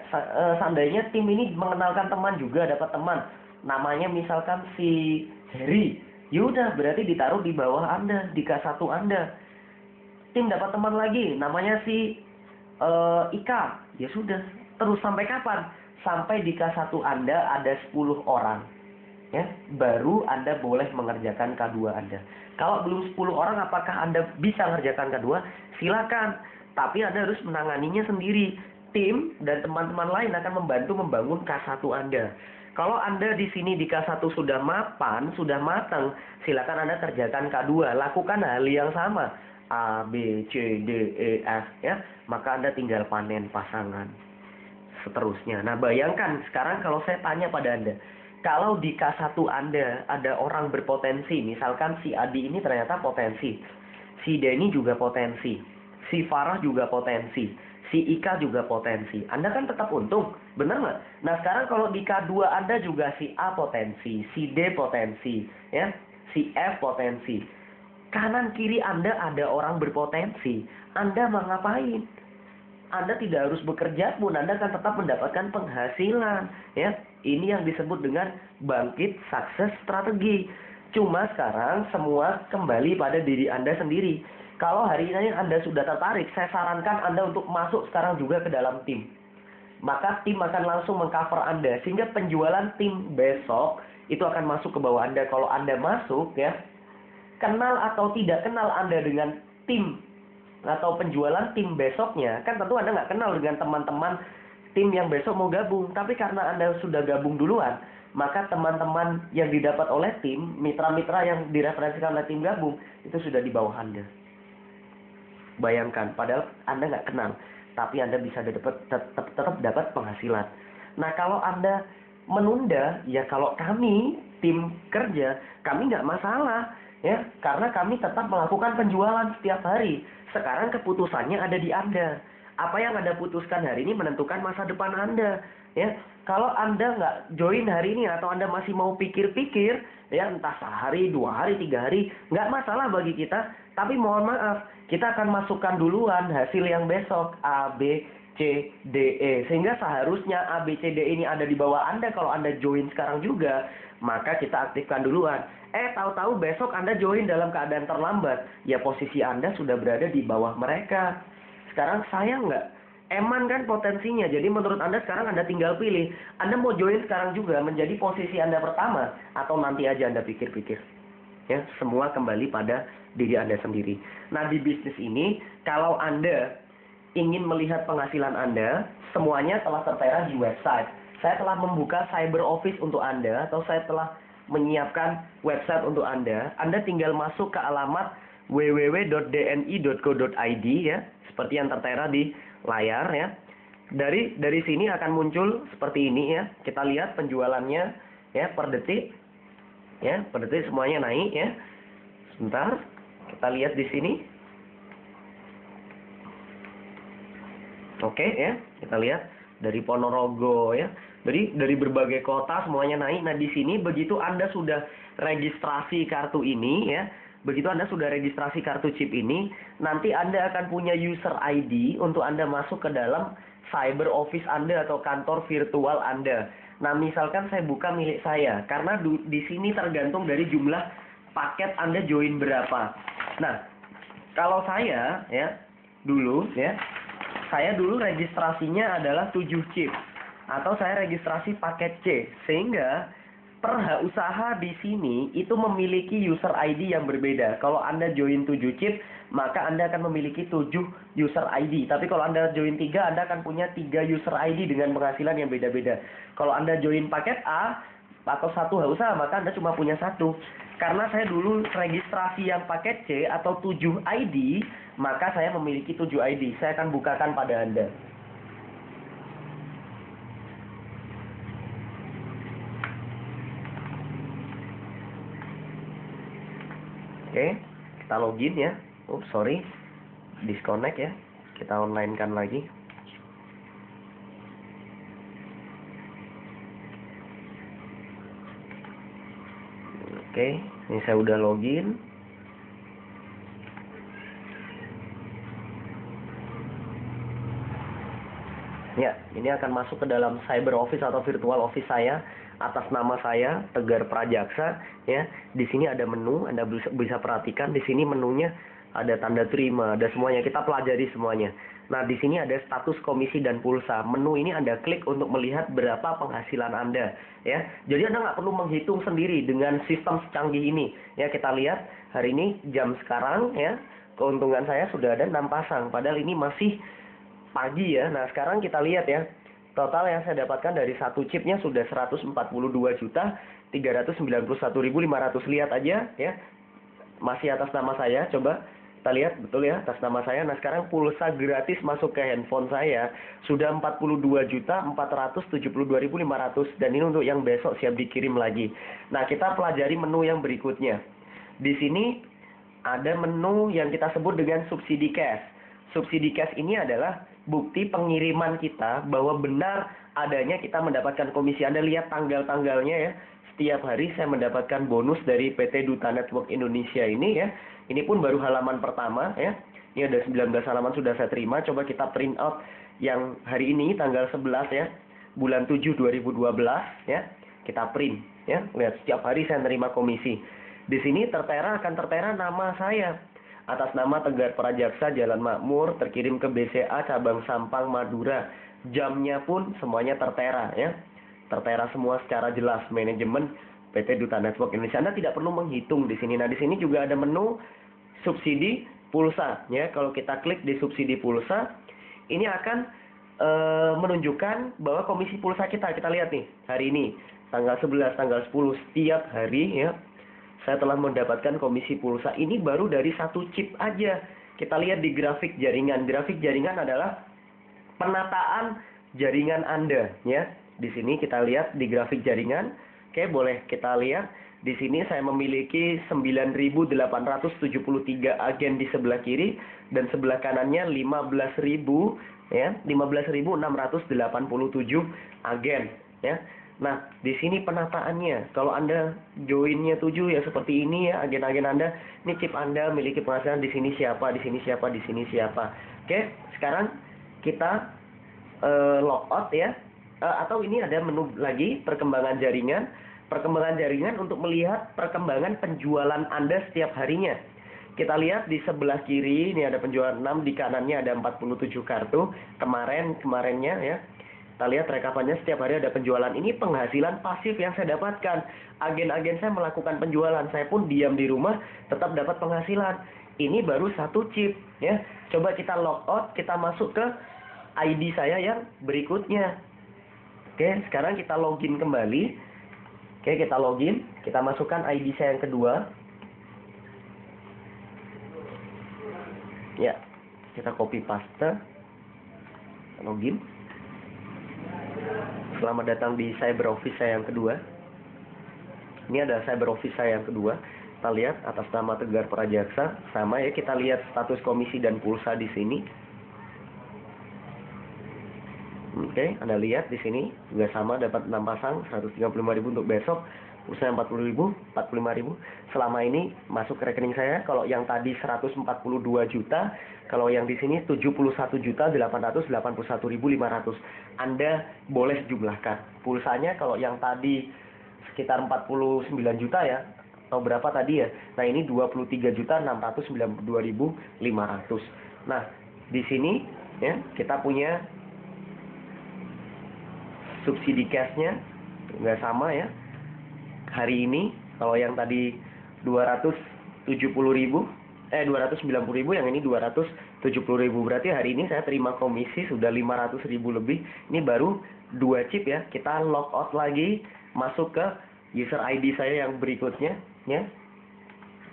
Seandainya tim ini mengenalkan teman juga dapat teman, namanya misalkan si Heri, yaudah berarti ditaruh di bawah Anda, di K1 Anda. Tim dapat teman lagi, namanya si Ika, ya sudah. Terus sampai kapan? Sampai di K1 Anda ada 10 orang. Ya, baru Anda boleh mengerjakan K2 Anda. Kalau belum 10 orang, apakah Anda bisa mengerjakan K2? Silakan. Tapi Anda harus menanganinya sendiri. Tim dan teman-teman lain akan membantu membangun K1 Anda. Kalau Anda di sini di K1 sudah mapan, sudah matang, silakan Anda kerjakan K2. Lakukan hal yang sama. A, B, C, D, E, F, ya. Maka Anda tinggal panen pasangan. Seterusnya. Nah, bayangkan sekarang kalau saya tanya pada Anda, kalau di K1 Anda ada orang berpotensi, misalkan si Adi ini ternyata potensi, si Denny juga potensi, si Farah juga potensi, si Ika juga potensi, Anda kan tetap untung, benar nggak? Nah, sekarang kalau di K2 Anda juga si A potensi, si D potensi, ya, si F potensi, kanan kiri Anda ada orang berpotensi, Anda mau ngapain? Anda tidak harus bekerja pun, Anda akan tetap mendapatkan penghasilan, ya. Ini yang disebut dengan bangkit sukses strategi. Cuma sekarang semua kembali pada diri Anda sendiri. Kalau hari ini Anda sudah tertarik, saya sarankan Anda untuk masuk sekarang juga ke dalam tim. Maka tim akan langsung mengcover Anda, sehingga penjualan tim besok itu akan masuk ke bawah Anda. Kalau Anda masuk, ya, kenal atau tidak kenal Anda dengan tim atau penjualan tim besoknya, kan tentu Anda nggak kenal dengan teman-teman tim yang besok mau gabung. Tapi karena Anda sudah gabung duluan, maka teman-teman yang didapat oleh tim, mitra-mitra yang direferensikan oleh tim gabung, itu sudah di bawah Anda. Bayangkan, padahal Anda nggak kenal, tapi Anda bisa tetap dapat penghasilan. Nah, kalau Anda menunda, ya kalau kami, tim kerja, kami nggak masalah, ya, karena kami tetap melakukan penjualan setiap hari. Sekarang keputusannya ada di Anda. Apa yang Anda putuskan hari ini menentukan masa depan Anda. Ya, kalau Anda nggak join hari ini atau Anda masih mau pikir-pikir, ya entah sehari, 2 hari, 3 hari, nggak masalah bagi kita. Tapi mohon maaf, kita akan masukkan duluan hasil yang besok A, B, C, D, E. Sehingga seharusnya A, B, C, D ini ada di bawah Anda. Kalau Anda join sekarang juga, maka kita aktifkan duluan. Tahu-tahu besok Anda join dalam keadaan terlambat, ya posisi Anda sudah berada di bawah mereka. Sekarang sayang nggak? Eman kan potensinya. Jadi menurut Anda sekarang Anda tinggal pilih. Anda mau join sekarang juga menjadi posisi Anda pertama, atau nanti aja Anda pikir-pikir. Ya, semua kembali pada diri Anda sendiri. Nah, di bisnis ini, kalau Anda ingin melihat penghasilan Anda, semuanya telah tertera di website. Saya telah membuka cyber office untuk Anda, atau saya telah menyiapkan website untuk Anda. Anda tinggal masuk ke alamat www.dni.co.id, ya, seperti yang tertera di layar, ya. Dari sini akan muncul seperti ini, ya. Kita lihat penjualannya, ya, per detik. Ya, per detik semuanya naik, ya. Sebentar, kita lihat di sini. Oke, ya, kita lihat dari Ponorogo, ya. Dari berbagai kota semuanya naik. Nah, di sini begitu Anda sudah registrasi kartu ini, ya. Begitu Anda sudah registrasi kartu chip ini, nanti Anda akan punya user ID untuk Anda masuk ke dalam cyber office Anda atau kantor virtual Anda. Nah, misalkan saya buka milik saya, karena di sini tergantung dari jumlah paket Anda join berapa. Nah, kalau saya, ya, saya dulu registrasinya adalah 7 chip. Atau saya registrasi paket C, sehingga per usaha di sini itu memiliki user ID yang berbeda. Kalau Anda join 7 chip, maka Anda akan memiliki 7 user ID. Tapi kalau Anda join 3, Anda akan punya 3 user ID dengan penghasilan yang beda-beda. Kalau Anda join paket A atau 1 usaha, maka Anda cuma punya 1. Karena saya dulu registrasi yang paket C atau 7 ID, maka saya memiliki 7 ID. Saya akan bukakan pada Anda. Oke, kita login ya. Oops, sorry. Disconnect ya. Kita online kan lagi. Oke, ini saya udah login. Ya, ini akan masuk ke dalam cyber office atau virtual office saya atas nama saya Tegar Prajaksa ya. Di sini ada menu, Anda bisa perhatikan di sini menunya ada tanda terima, ada semuanya. Kita pelajari semuanya. Nah, di sini ada status komisi dan pulsa. Menu ini Anda klik untuk melihat berapa penghasilan Anda ya. Jadi Anda nggak perlu menghitung sendiri dengan sistem secanggih ini. Ya, kita lihat hari ini jam sekarang ya. Keuntungan saya sudah ada 6 pasang, padahal ini masih pagi ya. Nah, sekarang kita lihat ya. Total yang saya dapatkan dari satu chipnya sudah 142.391.500. Lihat aja ya. Masih atas nama saya. Coba kita lihat betul ya atas nama saya. Nah, sekarang pulsa gratis masuk ke handphone saya sudah 42.472.500 dan ini untuk yang besok siap dikirim lagi. Nah, kita pelajari menu yang berikutnya. Di sini ada menu yang kita sebut dengan subsidi cash. Subsidi cash ini adalah bukti pengiriman kita bahwa benar adanya kita mendapatkan komisi. Anda lihat tanggal-tanggalnya ya. Setiap hari saya mendapatkan bonus dari PT Duta Network Indonesia ini ya. Ini pun baru halaman pertama ya. Ini ada 19 halaman sudah saya terima. Coba kita print out yang hari ini tanggal 11 ya. Bulan 7 2012 ya. Kita print ya. Lihat setiap hari saya terima komisi. Di sini akan tertera nama saya. Atas nama Tegar Prajaksa, Jalan Makmur, terkirim ke BCA Cabang Sampang Madura. Jamnya pun semuanya tertera ya. Tertera semua secara jelas manajemen PT Duta Network Indonesia. Anda tidak perlu menghitung di sini. Nah, di sini juga ada menu subsidi pulsa ya. Kalau kita klik di subsidi pulsa, ini akan menunjukkan bahwa komisi pulsa kita lihat nih hari ini tanggal 11, tanggal 10 setiap hari ya. Saya telah mendapatkan komisi pulsa ini baru dari satu chip aja. Kita lihat di grafik jaringan. Grafik jaringan adalah penataan jaringan Anda ya. Di sini kita lihat di grafik jaringan. Oke, boleh kita lihat. Di sini saya memiliki 9.873 agen di sebelah kiri dan sebelah kanannya 15.000 ya, 15.687 agen ya. Nah, di sini penataannya. Kalau Anda joinnya 7 ya seperti ini ya, agen-agen Anda. Ini chip Anda miliki penghasilan di sini siapa, di sini siapa, di sini siapa. Oke, sekarang kita logout ya. Atau ini ada menu lagi, perkembangan jaringan. Perkembangan jaringan untuk melihat perkembangan penjualan Anda setiap harinya. Kita lihat di sebelah kiri, ini ada penjualan 6, di kanannya ada 47 kartu. Kemarinnya ya. Kita lihat rekapannya setiap hari ada penjualan. Ini penghasilan pasif yang saya dapatkan. Agen-agen saya melakukan penjualan. Saya pun diam di rumah tetap dapat penghasilan. Ini baru satu chip ya. Coba kita logout, kita masuk ke ID saya yang berikutnya. Oke, sekarang kita login kembali. Oke, kita login. Kita masukkan ID saya yang kedua. Ya, kita copy paste. Login. Selamat datang di cyber office saya yang kedua. Ini ada cyber office saya yang kedua. Kita lihat atas nama Tegar Prajaksa. Sama ya, kita lihat status komisi dan pulsa di sini. Oke, Anda lihat di sini juga sama, dapat 6 pasang, 135.000 untuk besok, pulsa 40.000, 45.000. Selama ini masuk ke rekening saya. Kalau yang tadi 142 juta, kalau yang di sini 71.881.500. Anda boleh jumlahkan. Pulsanya kalau yang tadi sekitar 49 juta ya, atau berapa tadi ya. Nah, ini 23.692.500. Nah, di sini ya, kita punya subsidi cash-nya nggak sama ya. Hari ini kalau yang tadi 290.000, yang ini 270.000. Berarti hari ini saya terima komisi sudah 500.000 lebih. Ini baru 2 chip ya. Kita logout lagi, masuk ke user ID saya yang berikutnya ya.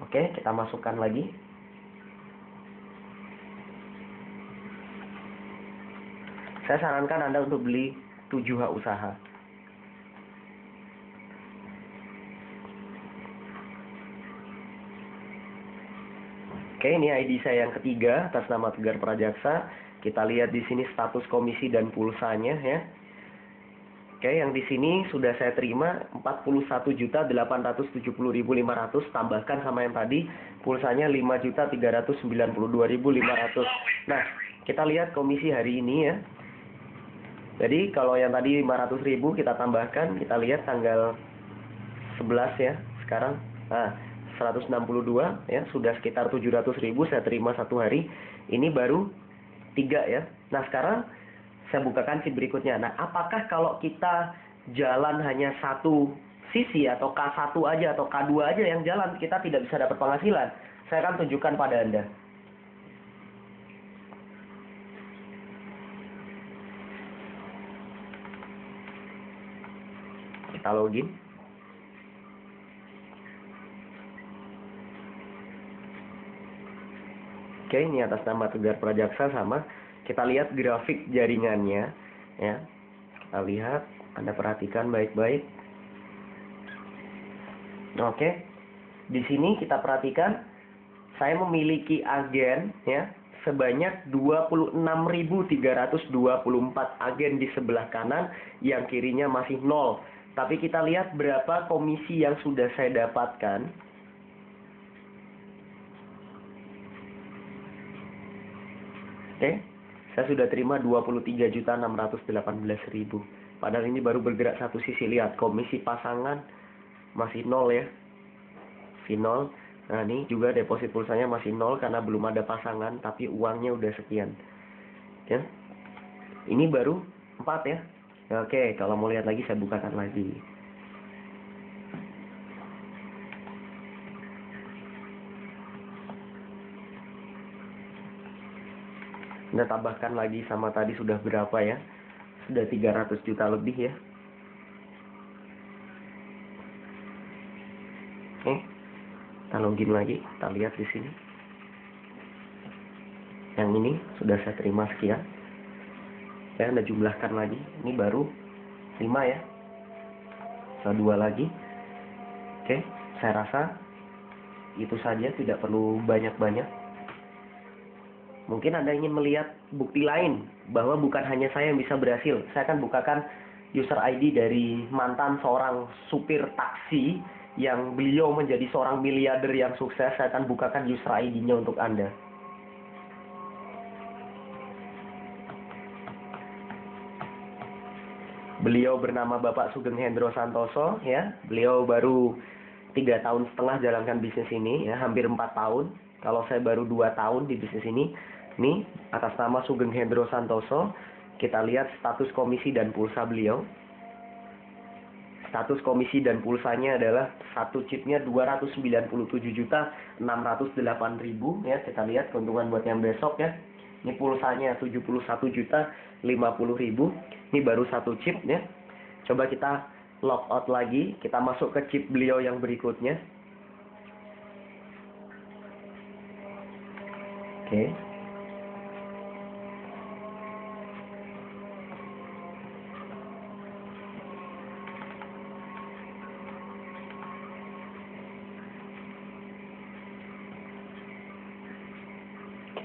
Oke, kita masukkan lagi. Saya sarankan Anda untuk beli 7 hak usaha. Oke, ini ID saya yang ketiga atas nama Tegar Prajaksa. Kita lihat di sini status komisi dan pulsanya ya. Oke, yang di sini sudah saya terima 41.870.500 tambahkan sama yang tadi pulsanya 5.392.500. Nah, kita lihat komisi hari ini ya. Jadi kalau yang tadi 500.000 kita tambahkan, kita lihat tanggal 11 ya sekarang. Nah, 162 ya, sudah sekitar 700.000 saya terima satu hari. Ini baru 3 ya. Nah, sekarang saya bukakan chip berikutnya. Nah, apakah kalau kita jalan hanya satu sisi atau K1 aja atau K2 aja yang jalan, kita tidak bisa dapat penghasilan? Saya akan tunjukkan pada Anda. Kita login. Oke, ini atas nama Tegar Prajaksa sama. Kita lihat grafik jaringannya ya. Kita lihat, Anda perhatikan baik-baik. Oke. Di sini kita perhatikan saya memiliki agen ya sebanyak 26.324 agen di sebelah kanan, yang kirinya masih 0. Tapi kita lihat berapa komisi yang sudah saya dapatkan. Oke, saya sudah terima 23.618.000. Padahal ini baru bergerak satu sisi. Lihat, komisi pasangan masih 0 ya. Masih 0. Nah, ini juga deposit pulsanya masih 0 karena belum ada pasangan, tapi uangnya udah sekian. Ya. Ini baru 4 ya. Oke, kalau mau lihat lagi saya bukakan lagi. Anda tambahkan lagi sama tadi sudah berapa ya? Sudah 300 juta lebih ya. Oke. Kita login lagi, kita lihat di sini. Yang ini sudah saya terima sekian. Saya Anda jumlahkan lagi. Ini baru 5 ya. Saya 2 lagi. Oke, saya rasa itu saja, tidak perlu banyak-banyak. Mungkin Anda ingin melihat bukti lain bahwa bukan hanya saya yang bisa berhasil. Saya akan bukakan user ID dari mantan seorang supir taksi yang beliau menjadi seorang miliarder yang sukses. Saya akan bukakan user ID-nya untuk Anda. Beliau bernama Bapak Sugeng Hendro Santoso ya. Beliau baru 3,5 tahun jalankan bisnis ini ya, hampir 4 tahun. Kalau saya baru 2 tahun di bisnis ini. Nih, atas nama Sugeng Hendro Santoso, kita lihat status komisi dan pulsa beliau. Status komisi dan pulsanya adalah satu chipnya 297.608.000 ya. Kita lihat keuntungan buat yang besok ya. Ini pulsanya 71.050.000. Ini baru satu chip ya. Coba kita log out lagi, kita masuk ke chip beliau yang berikutnya. Oke.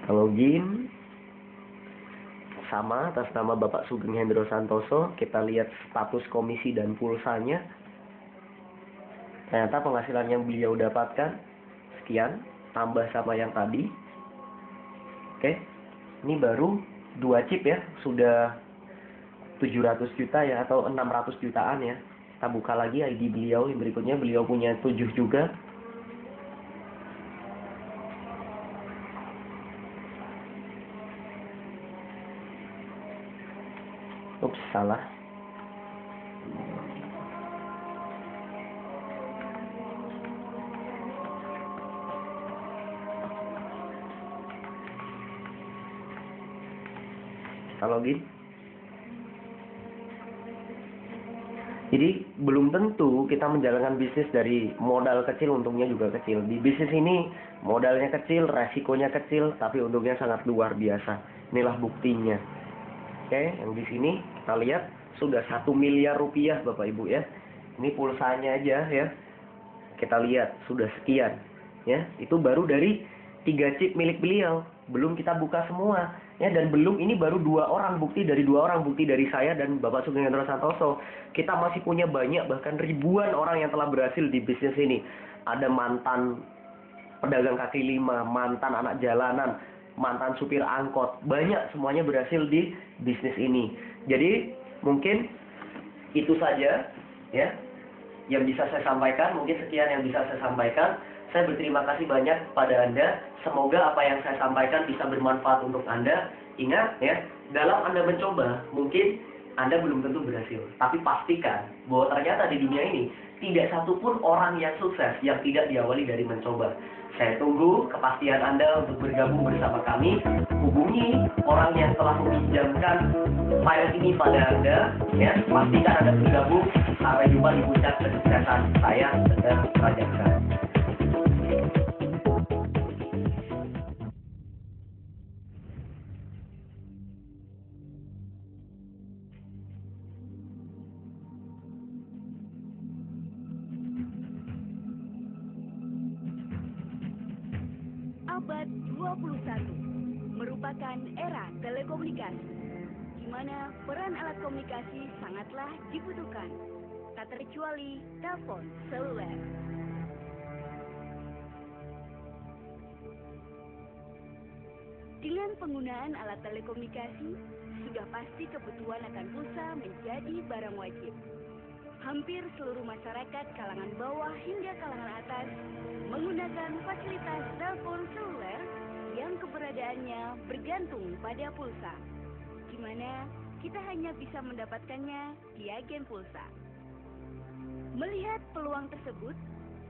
Login sama atas nama Bapak Sugeng Hendro Santoso. Kita lihat status komisi dan pulsanya. Ternyata penghasilan yang beliau dapatkan sekian, tambah sama yang tadi. Oke, ini baru 2 chip ya, sudah 700 juta ya, atau 600 jutaan ya. Kita buka lagi ID beliau yang berikutnya. Beliau punya 7 juga. Ups, salah. Kita login. Jadi belum tentu kita menjalankan bisnis dari modal kecil, untungnya juga kecil. Di bisnis ini modalnya kecil, resikonya kecil, tapi untungnya sangat luar biasa. Inilah buktinya. Oke, yang di sini kita lihat sudah 1 miliar rupiah Bapak Ibu ya. Ini pulsanya aja ya. Kita lihat sudah sekian ya. Itu baru dari 3 chip milik beliau. Belum kita buka semua. Ya, dan belum, ini baru 2 orang, bukti dari 2 orang, bukti dari saya dan Bapak Sugeng Hendro Santoso. Kita masih punya banyak, bahkan ribuan orang yang telah berhasil di bisnis ini. Ada mantan pedagang kaki lima, mantan anak jalanan, mantan supir angkot. Banyak, semuanya berhasil di bisnis ini. Jadi, mungkin itu saja ya yang bisa saya sampaikan. Mungkin sekian yang bisa saya sampaikan. Saya berterima kasih banyak pada Anda. Semoga apa yang saya sampaikan bisa bermanfaat untuk Anda. Ingat ya, dalam Anda mencoba, mungkin Anda belum tentu berhasil. Tapi pastikan bahwa ternyata di dunia ini tidak satupun orang yang sukses yang tidak diawali dari mencoba. Saya tunggu kepastian Anda untuk bergabung bersama kami. Hubungi orang yang telah meminjamkan file ini pada Anda. Ya, pastikan Anda bergabung. Sampai jumpa di puncak kesuksesan. Saya Tegar Prajaksa. Abad 21 merupakan era telekomunikasi, di mana peran alat komunikasi sangatlah dibutuhkan, tak terkecuali telepon seluler. Dengan penggunaan alat telekomunikasi, sudah pasti kebutuhan akan pulsa menjadi barang wajib. Hampir seluruh masyarakat kalangan bawah hingga kalangan atas menggunakan fasilitas telepon seluler yang keberadaannya bergantung pada pulsa, di mana kita hanya bisa mendapatkannya di agen pulsa. Melihat peluang tersebut,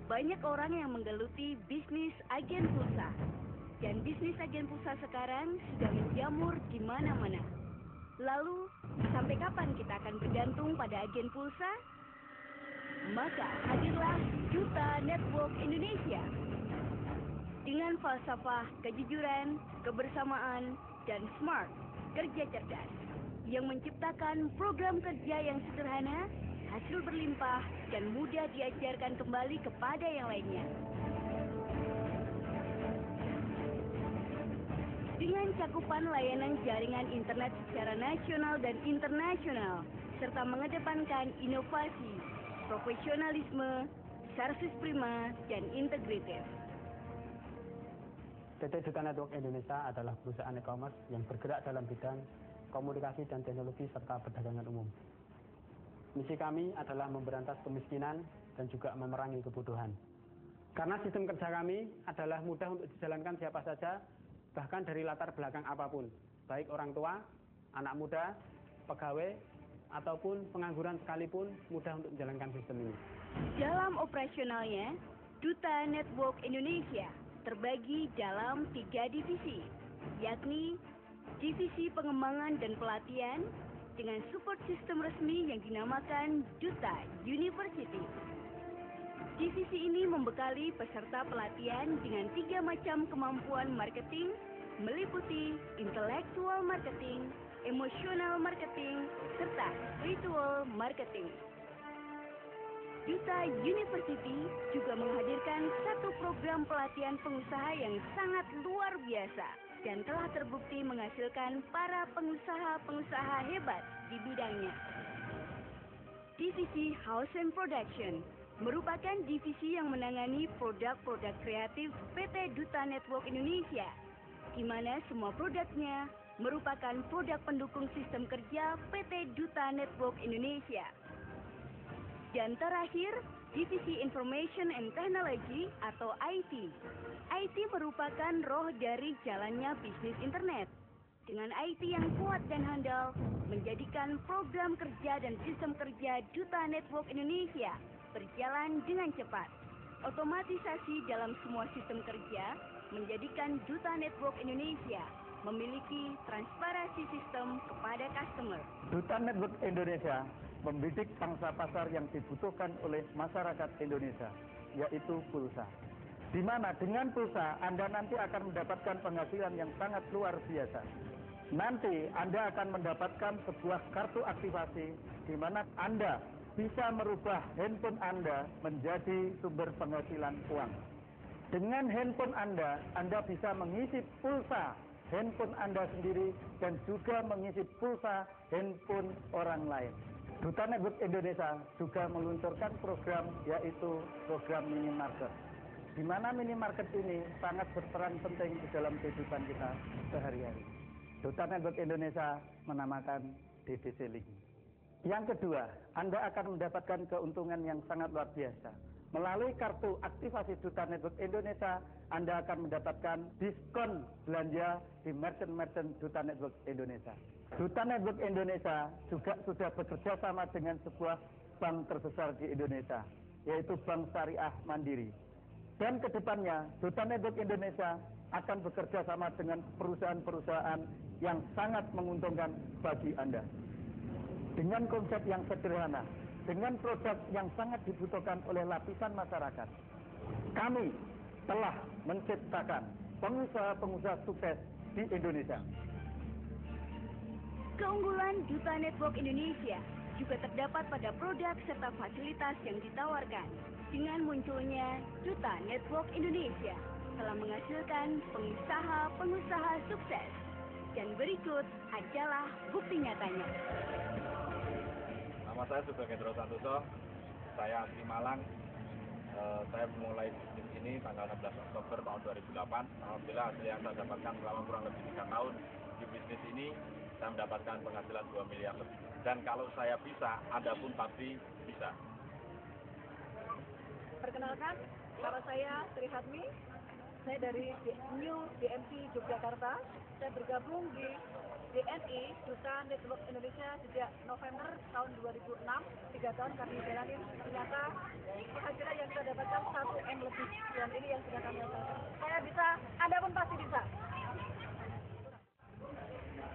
banyak orang yang menggeluti bisnis agen pulsa, dan bisnis agen pulsa sekarang sudah menjamur di mana-mana. Lalu, sampai kapan kita akan bergantung pada agen pulsa? Maka hadirlah Duta Network Indonesia. Dengan falsafah kejujuran, kebersamaan, dan smart, kerja cerdas, yang menciptakan program kerja yang sederhana, hasil berlimpah, dan mudah diajarkan kembali kepada yang lainnya. Dengan cakupan layanan jaringan internet secara nasional dan internasional, serta mengedepankan inovasi, profesionalisme, servis prima, dan integratif. PT Duta Network Indonesia adalah perusahaan e-commerce yang bergerak dalam bidang komunikasi dan teknologi serta perdagangan umum. Misi kami adalah memberantas kemiskinan dan juga memerangi kebutuhan. Karena sistem kerja kami adalah mudah untuk dijalankan siapa saja, bahkan dari latar belakang apapun, baik orang tua, anak muda, pegawai, ataupun pengangguran sekalipun mudah untuk menjalankan sistem ini. Dalam operasionalnya, Duta Network Indonesia terbagi dalam 3 divisi, yakni Divisi Pengembangan dan Pelatihan dengan support sistem resmi yang dinamakan Duta University. Divisi ini membekali peserta pelatihan dengan 3 macam kemampuan marketing, meliputi intellectual marketing, emotional marketing, serta spiritual marketing. Duta University juga menghadirkan satu program pelatihan pengusaha yang sangat luar biasa dan telah terbukti menghasilkan para pengusaha-pengusaha hebat di bidangnya. Divisi House and Production merupakan divisi yang menangani produk-produk kreatif PT Duta Network Indonesia, di mana semua produknya merupakan produk pendukung sistem kerja PT Duta Network Indonesia. Dan terakhir, Divisi Information and Technology atau IT. IT merupakan roh dari jalannya bisnis internet. Dengan IT yang kuat dan handal, menjadikan program kerja dan sistem kerja Duta Network Indonesia berjalan dengan cepat. Otomatisasi dalam semua sistem kerja menjadikan Duta Network Indonesia memiliki transparansi sistem kepada customer. Duta Network Indonesia membidik pangsa pasar yang dibutuhkan oleh masyarakat Indonesia, yaitu pulsa. Di mana dengan pulsa Anda nanti akan mendapatkan penghasilan yang sangat luar biasa. Nanti Anda akan mendapatkan sebuah kartu aktivasi di mana Anda bisa merubah handphone Anda menjadi sumber penghasilan uang. Dengan handphone Anda bisa mengisi pulsa handphone Anda sendiri dan juga mengisi pulsa handphone orang lain. Duta Network Indonesia juga meluncurkan program yaitu program minimarket. Di mana minimarket ini sangat berperan penting di dalam kehidupan kita sehari-hari. Duta Network Indonesia menamakan DDC Link. Yang kedua, Anda akan mendapatkan keuntungan yang sangat luar biasa. Melalui kartu aktivasi Duta Network Indonesia, Anda akan mendapatkan diskon belanja di merchant-merchant Duta Network Indonesia. Duta Network Indonesia juga sudah bekerja sama dengan sebuah bank terbesar di Indonesia, yaitu Bank Syariah Mandiri. Dan kedepannya, Duta Network Indonesia akan bekerja sama dengan perusahaan-perusahaan yang sangat menguntungkan bagi Anda. Dengan konsep yang sederhana, dengan produk yang sangat dibutuhkan oleh lapisan masyarakat, kami telah menciptakan pengusaha-pengusaha sukses di Indonesia. Keunggulan Duta Network Indonesia juga terdapat pada produk serta fasilitas yang ditawarkan. Dengan munculnya Duta Network Indonesia telah menghasilkan pengusaha-pengusaha sukses. Dan berikut adalah bukti nyatanya. Nama saya Sugeng Hendro Santoso, saya asli Malang. Saya memulai bisnis ini tanggal 16 Oktober tahun 2008. Alhamdulillah hasil yang saya dapatkan selama kurang lebih 3 tahun di bisnis ini, saya mendapatkan penghasilan 2 miliar lebih. Dan kalau saya bisa, Anda pun pasti bisa. Perkenalkan, nama saya Sri Hadmi. Saya dari New DMC Yogyakarta. Saya bergabung di DNI, Duta Network Indonesia, sejak November tahun 2006. 3 tahun kami jalanin, ternyata penghasilan yang saya dapatkan 1 M lebih. Dan ini yang sudah kami lakukan. Saya bisa, Anda pun pasti bisa.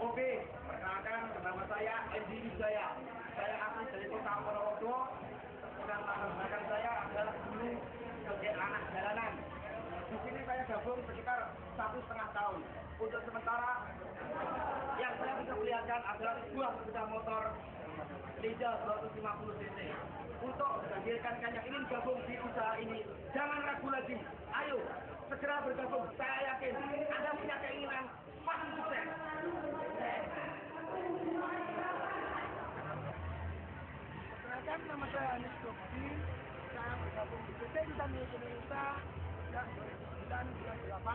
Oke, perkenalkan nama saya Endi Wijaya. Saya asli dari Kota Purworejo. Dan latar belakang saya adalah dulu sebagai anak jalanan. Di sini saya gabung sekitar 1,5 tahun. Untuk sementara, yang saya bisa perlihatkan adalah sebuah sepeda motor Ninja 250 cc. Untuk bagi rekan-rekan yang ingin gabung di usaha ini, jangan ragu lagi. Ayo, segera bergabung. Saya yakin Anda punya keinginan pasti sukses. Perkenalkan, nama saya Anis Gopsi. Saya bergabung di PT Duta Network Indonesia sejak 2009-2008.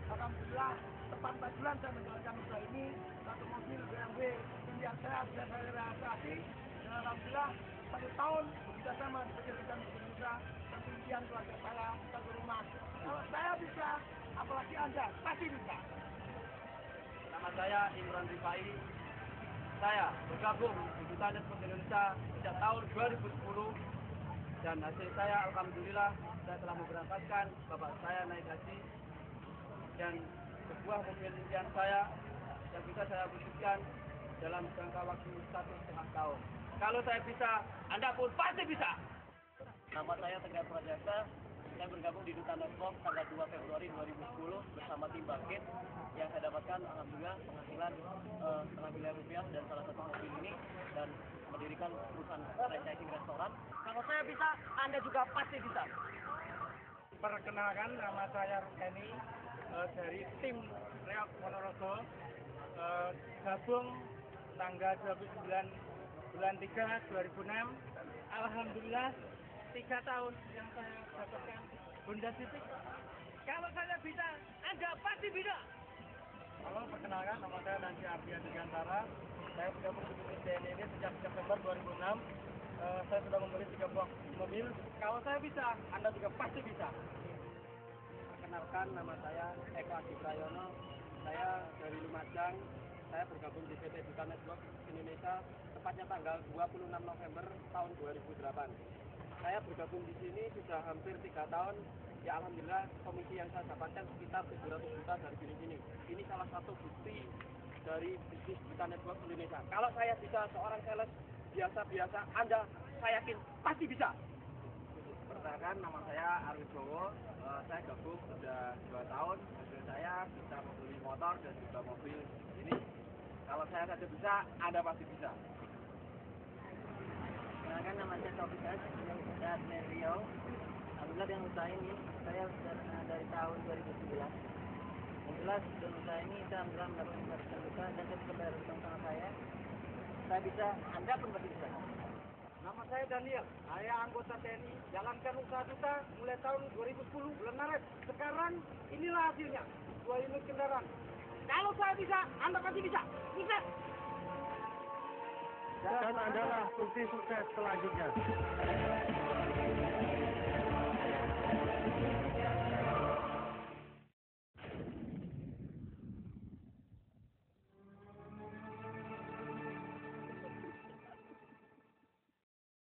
Alhamdulillah, tepat 4 bulan saya menjalankan usaha ini. 1 mobil BMW yang saya sudah saya realisasi. Dan alhamdulillah, 1 tahun bekerja sama di PT Duta Network Indonesia dan impian keluarga saya satu rumah. Kalau saya bisa, apalagi Anda pasti bisa. Nama saya Imran Rifai. Saya bergabung di Duta Network Indonesia sejak tahun 2010 dan hasil saya alhamdulillah saya telah memberangkatkan bapak saya naik haji dan sebuah mobil impian saya yang bisa saya wujudkan dalam jangka waktu 1,5 tahun. Kalau saya bisa, Anda pun pasti bisa. Nama saya Tegar Prajasa. Saya bergabung di Duta Network tanggal 2 Februari 2010 bersama tim Bangkit yang saya dapatkan alhamdulillah penghasilan setengah miliar rupiah dan salah satu mobil ini dan mendirikan perusahaan franchising restoran. Kalau saya bisa, Anda juga pasti bisa. Perkenalkan, nama saya Rukeni dari tim Reok Ponorogo. Gabung tanggal 29 bulan 3 2006. Alhamdulillah 3 tahun yang saya dapatkan Honda Civic. Kalau saya bisa, Anda pasti bisa. Halo, perkenalkan nama saya Nancy Ardian Digantara. Saya bergabung di bisnis DNI ini sejak September 2006. Saya sudah membeli 3 buah mobil. Kalau saya bisa, Anda juga pasti bisa. Perkenalkan, nama saya Eko Adi Prayono. Saya dari Lumajang. Saya bergabung di PT Duta Network Indonesia, tepatnya tanggal 26 November tahun 2008. Saya bergabung di sini sudah hampir 3 tahun. Ya alhamdulillah komisi yang saya dapatkan sekitar 700 juta dari bisnis ini. Ini salah satu bukti dari bisnis Duta Network Indonesia. Kalau saya bisa seorang sales biasa-biasa, Anda saya yakin pasti bisa. Perkenalkan, nama saya Arwin Bowo. Saya gabung sudah 2 tahun. Hasil saya bisa membeli motor dan juga mobil ini. Kalau saya saja bisa, Anda pasti bisa. Perkenalkan, nama saya Taufik, saya dari Riau. Alhamdulillah dengan usaha ini saya sudah dari tahun 2011. Yang jelas dengan usaha ini saya alhamdulillah mendapatkan usaha dan ketika bayar utang sama saya bisa, Anda pun pasti bisa. Nama saya Daniel, saya anggota TNI, jalankan usaha kita mulai tahun 2010 bulan Maret. Sekarang inilah hasilnya, 2 unit kendaraan. Kalau saya bisa, Anda pasti bisa. Bisa. Dan adalah bukti sukses selanjutnya.